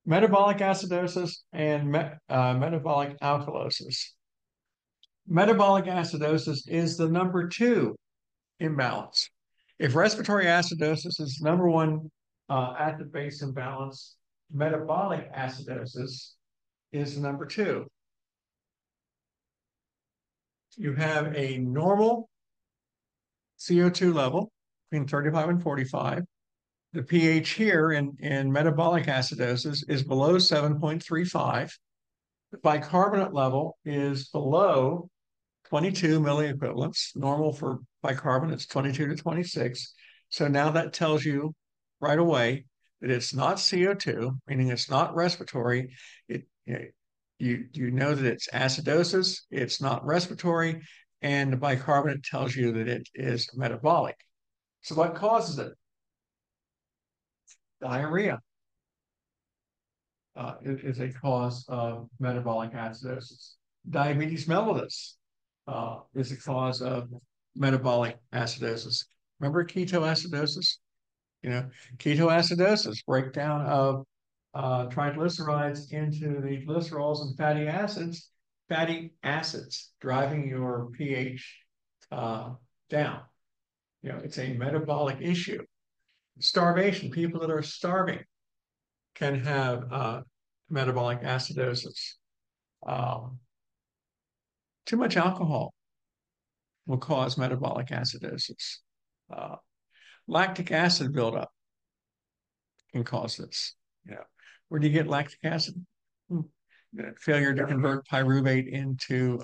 S1: metabolic acidosis and metabolic alkalosis. Metabolic acidosis is the number 2 imbalance. If respiratory acidosis is number 1 acid-base imbalance, metabolic acidosis is number 2. You have a normal CO2 level between 35 and 45. The pH here in metabolic acidosis is below 7.35. The bicarbonate level is below 22 milliequivalents. Normal for bicarbonate is 22 to 26. So now that tells you right away that it's not CO2, meaning it's not respiratory. You know that it's acidosis, it's not respiratory, and the bicarbonate tells you that it is metabolic. So what causes it? Diarrhea is a cause of metabolic acidosis. Diabetes mellitus is a cause of metabolic acidosis. Remember ketoacidosis? Ketoacidosis, breakdown of triglycerides into the glycerols and fatty acids driving your pH down. It's a metabolic issue. Starvation, people that are starving can have metabolic acidosis. Too much alcohol will cause metabolic acidosis. Lactic acid buildup can cause this. Where do you get lactic acid? Failure to convert pyruvate into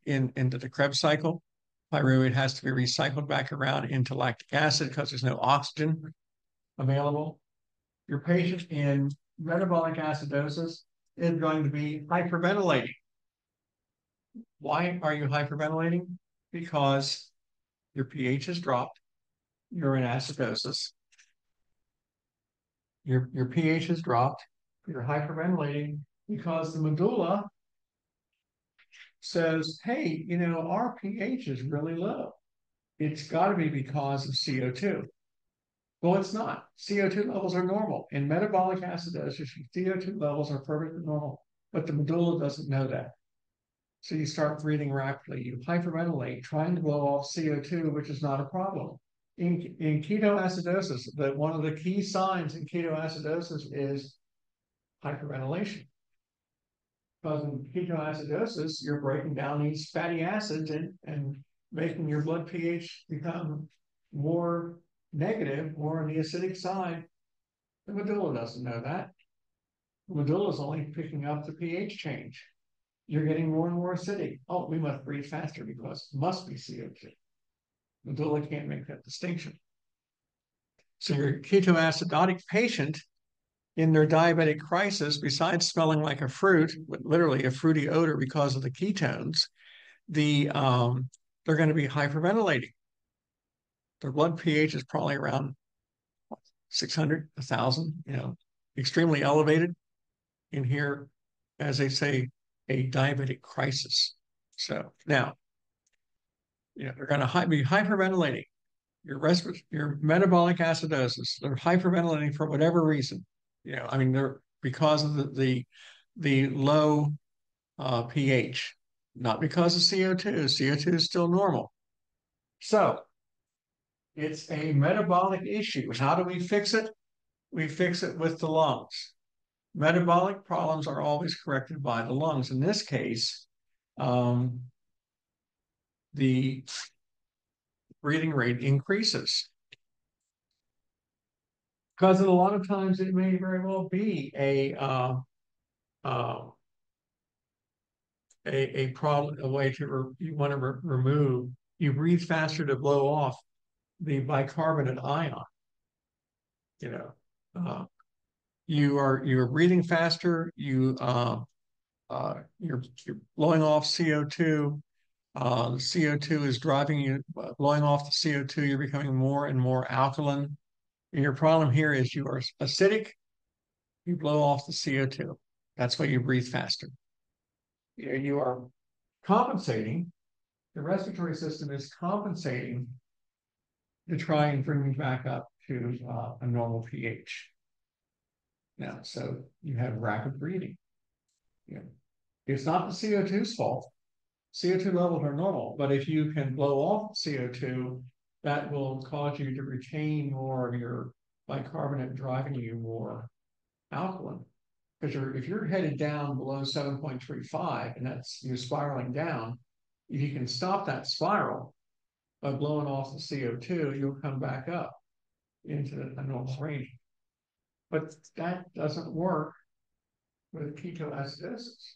S1: the Krebs cycle. Pyruvate has to be recycled back around into lactic acid because there's no oxygen available. Your patient in metabolic acidosis is going to be hyperventilating. Why are you hyperventilating? Because your pH has dropped, you're in acidosis, your pH has dropped, you're hyperventilating because the medulla says, hey, our pH is really low. It's got to be because of CO2. Well, it's not. CO2 levels are normal. In metabolic acidosis, your CO2 levels are perfectly normal, but the medulla doesn't know that. So you start breathing rapidly, you hyperventilate, trying to blow off CO2, which is not a problem. In ketoacidosis, one of the key signs in ketoacidosis is hyperventilation. Because in ketoacidosis, you're breaking down these fatty acids and making your blood pH become more negative, more on the acidic side. The medulla doesn't know that. The medulla is only picking up the pH change. You're getting more and more acidic. Oh, we must breathe faster because it must be CO2. Medulla can't make that distinction. So your ketoacidotic patient in their diabetic crisis, besides smelling like a fruit, literally a fruity odor because of the ketones, they're going to be hyperventilating. Their blood pH is probably around 600, 1,000, extremely elevated in here, as they say, a diabetic crisis. So now, they're going to be hyperventilating. Your metabolic acidosis, they're hyperventilating for whatever reason. They're because of the low pH, not because of CO2. CO2 is still normal. So it's a metabolic issue. How do we fix it? We fix it with the lungs. Metabolic problems are always corrected by the lungs. In this case, um, the breathing rate increases because a lot of times it may very well be uh, a problem, a way to you want to remove. You breathe faster to blow off the bicarbonate ion. You know, uh, you're breathing faster. You're blowing off CO2. The CO2 is driving you, blowing off the CO2. You're becoming more and more alkaline. And your problem here is you are acidic. You blow off the CO2. That's why you breathe faster. You are compensating. The respiratory system is compensating to try and bring you back up to a normal pH. Now, so you have rapid breathing. You know, it's not the CO2's fault. CO2 levels are normal, but if you can blow off CO2, that will cause you to retain more of your bicarbonate, driving you more alkaline. Because if you're headed down below 7.35 and you're spiraling down, if you can stop that spiral by blowing off the CO2, you'll come back up into a normal range. But that doesn't work with ketoacidosis.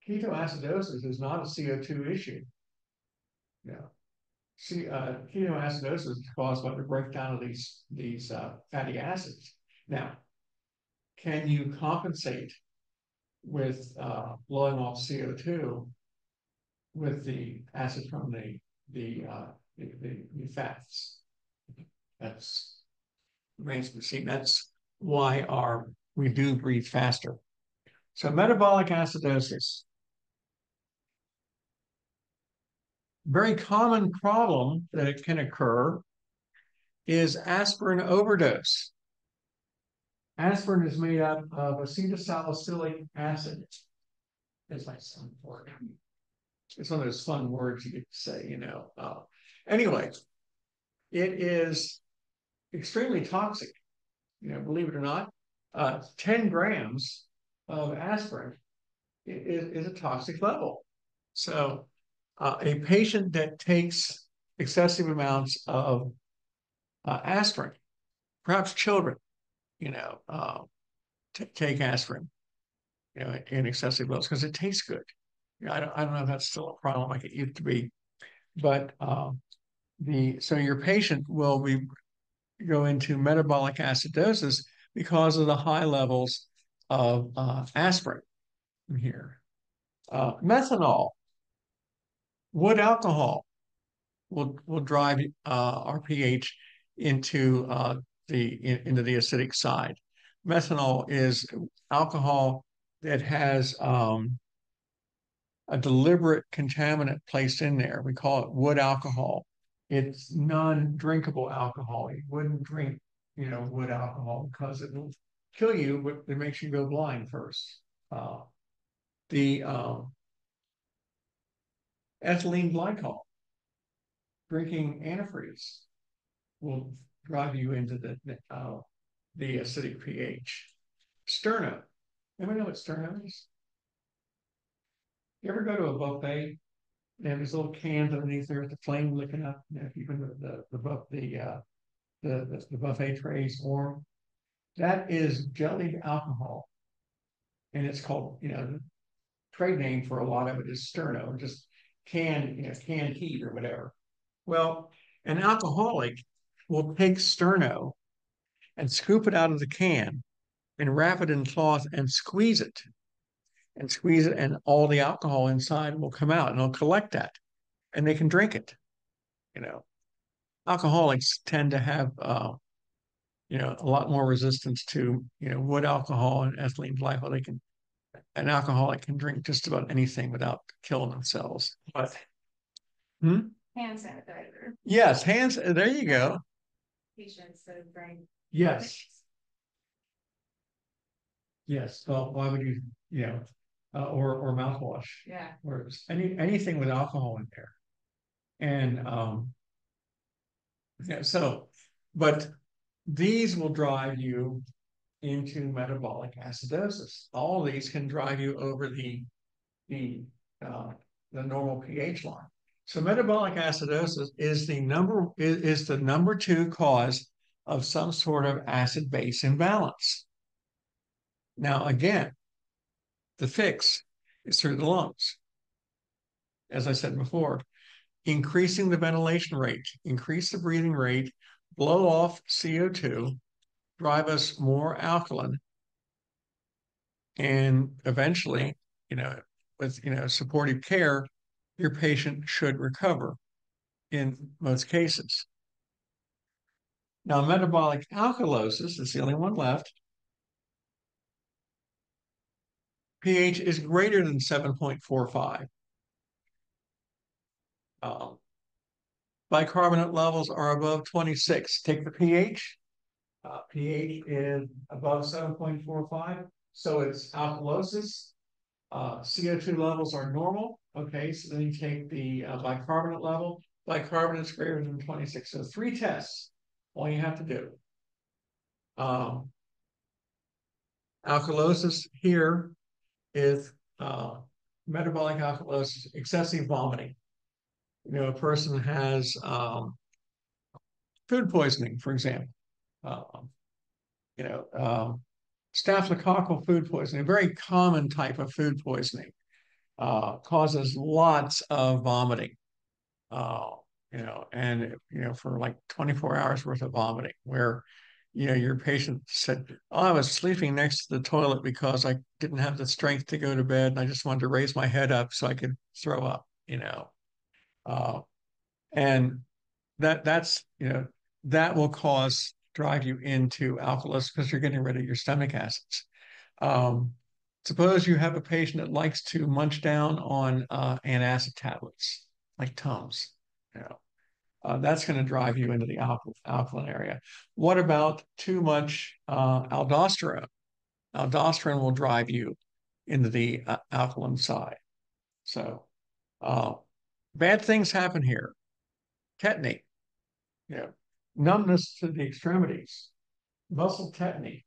S1: Ketoacidosis is not a CO2 issue. Yeah. Ketoacidosis is caused by the breakdown of these fatty acids. Now, can you compensate with blowing off CO2 with the acid from the fats? That's remains to be seen. That's why we do breathe faster. So metabolic acidosis, very common problem that it can occur is aspirin overdose. Aspirin is made up of acetylsalicylic acid. It's like some word. It's one of those fun words you get to say, Anyway, it is extremely toxic. Believe it or not, 10 grams of aspirin is a toxic level. So a patient that takes excessive amounts of aspirin, perhaps children, take aspirin, in excessive doses because it tastes good. I don't know if that's still a problem like it used to be, but so your patient will go into metabolic acidosis because of the high levels of aspirin here. Methanol, wood alcohol will drive our pH into into the acidic side. Methanol is alcohol that has a deliberate contaminant placed in there. We call it wood alcohol. It's non-drinkable alcohol. You wouldn't drink, wood alcohol because it will kill you, but it makes you go blind first. The ethylene glycol, drinking antifreeze, will drive you into the acidic pH. Sterno. Anybody know what sterno is? You ever go to a buffet? They have these little cans underneath there with the flame licking up. Keeping the buffet trays warm. That is jellied alcohol, and it's called, the trade name for a lot of it is sterno, just canned heat or whatever. Well, an alcoholic will take sterno and scoop it out of the can and wrap it in cloth and squeeze it, and all the alcohol inside will come out, and they'll collect that, and they can drink it. You know, alcoholics tend to have a lot more resistance to wood alcohol and ethylene glycol. An alcoholic can drink just about anything without killing themselves. But
S2: Hand sanitizer.
S1: yes, hands. There you go.
S2: Patients that have drank.
S1: Yes, yes. Well, why would you, or mouthwash,
S2: Yeah.
S1: or anything with alcohol in there, and yeah. So, but these will drive you into metabolic acidosis. All these can drive you over the uh, the normal pH line. So metabolic acidosis is the number two cause of some sort of acid base imbalance. Now again, the fix is through the lungs. As I said before, increasing the ventilation rate, increase the breathing rate, blow off CO2, drive us more alkaline, and eventually, with supportive care, your patient should recover in most cases. Now, metabolic alkalosis is the only one left. pH is greater than 7.45. Bicarbonate levels are above 26. Take the pH. pH is above 7.45, so it's alkalosis. CO2 levels are normal. Okay, so then you take the bicarbonate level. Bicarbonate is greater than 26. So 3 tests, all you have to do. Alkalosis here is metabolic alkalosis, excessive vomiting. A person has food poisoning, for example. Um, you know, um, Staphylococcal food poisoning, a very common type of food poisoning, causes lots of vomiting. Uh, and for like 24 hours worth of vomiting, where your patient said, "Oh, I was sleeping next to the toilet because I didn't have the strength to go to bed, and I just wanted to raise my head up so I could throw up." Uh, and that's that will drive you into alkalosis because you're getting rid of your stomach acids. Um, Suppose you have a patient that likes to munch down on antacid tablets like Tums. You know, that's going to drive you into the alkaline area. What about too much aldosterone? Aldosterone will drive you into the alkaline side. So uh, bad things happen here. Tetany, you know, numbness to the extremities, muscle tetany,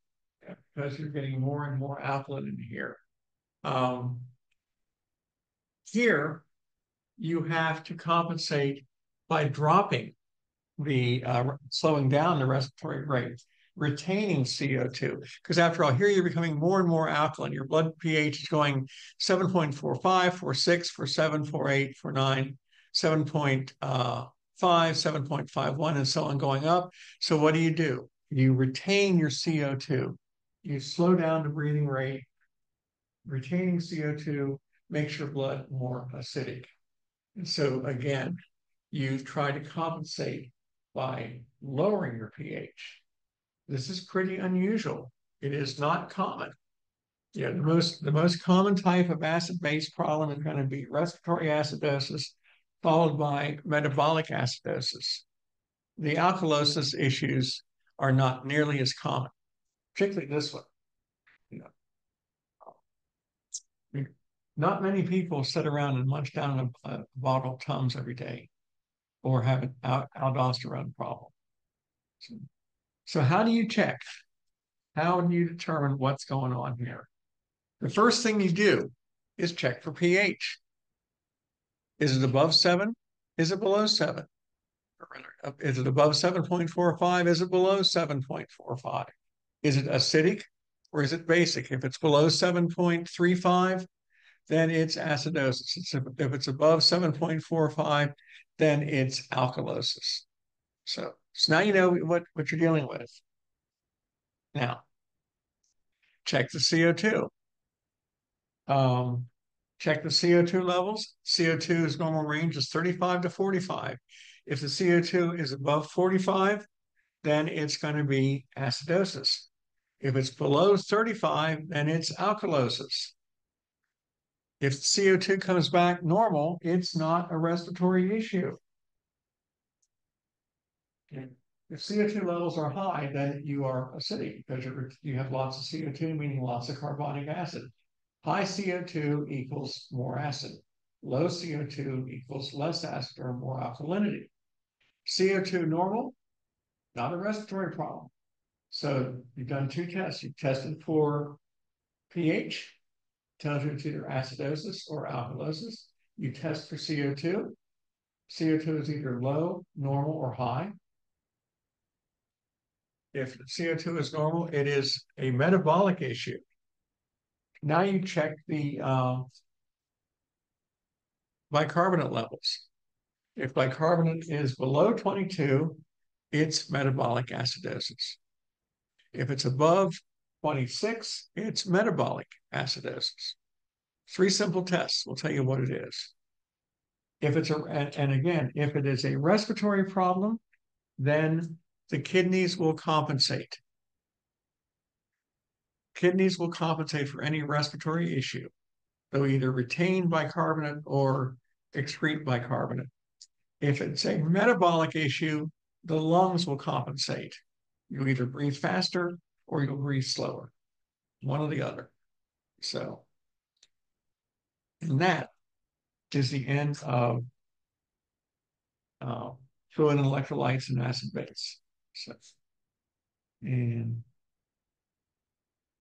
S1: because you're getting more and more alkaline in here. Um, Here, you have to compensate by dropping slowing down the respiratory rate, retaining CO2. Because after all, here you're becoming more and more alkaline. Your blood pH is going 7.45, 46, 47, 48, 49, 7.5, 7.51, and so on going up. So what do? You retain your CO2. You slow down the breathing rate. Retaining CO2 makes your blood more acidic. And so again, you try to compensate by lowering your pH. This is pretty unusual. It is not common. Yeah, the most common type of acid-base problem is going to be respiratory acidosis, followed by metabolic acidosis. The alkalosis issues are not nearly as common, particularly this one. You know, not many people sit around and munch down a bottle of Tums every day or have an aldosterone problem. So, so how do you check? How do you determine what's going on here? The first thing you do is check for pH. Is it above 7? Is it below 7? Is it above 7.45? Is it below 7.45? Is it acidic or is it basic? If it's below 7.35, then it's acidosis. If it's above 7.45, then it's alkalosis. So now you know what you're dealing with. Now, check the CO2. Um, check the CO2 levels. CO2's normal range is 35 to 45. If the CO2 is above 45, then it's going to be acidosis. If it's below 35, then it's alkalosis. If CO2 comes back normal, it's not a respiratory issue. Okay. If CO2 levels are high, then you are acidic because you have lots of CO2, meaning lots of carbonic acid. High CO2 equals more acid. Low CO2 equals less acid or more alkalinity. CO2 normal, not a respiratory problem. So you've done two tests. You've tested for pH, tells you it's either acidosis or alkalosis. You test for CO2. CO2 is either low, normal, or high. If CO2 is normal, it is a metabolic issue. Now you check the bicarbonate levels. If bicarbonate is below 22, it's metabolic acidosis. If it's above 26, it's metabolic acidosis. Three simple tests will tell you what it is. If it's and again, if it is a respiratory problem, then the kidneys will compensate. Kidneys will compensate for any respiratory issue. They'll either retain bicarbonate or excrete bicarbonate. If it's a metabolic issue, the lungs will compensate. You'll either breathe faster or you'll breathe slower, one or the other. So, and that is the end of fluid and electrolytes and acid base. So, and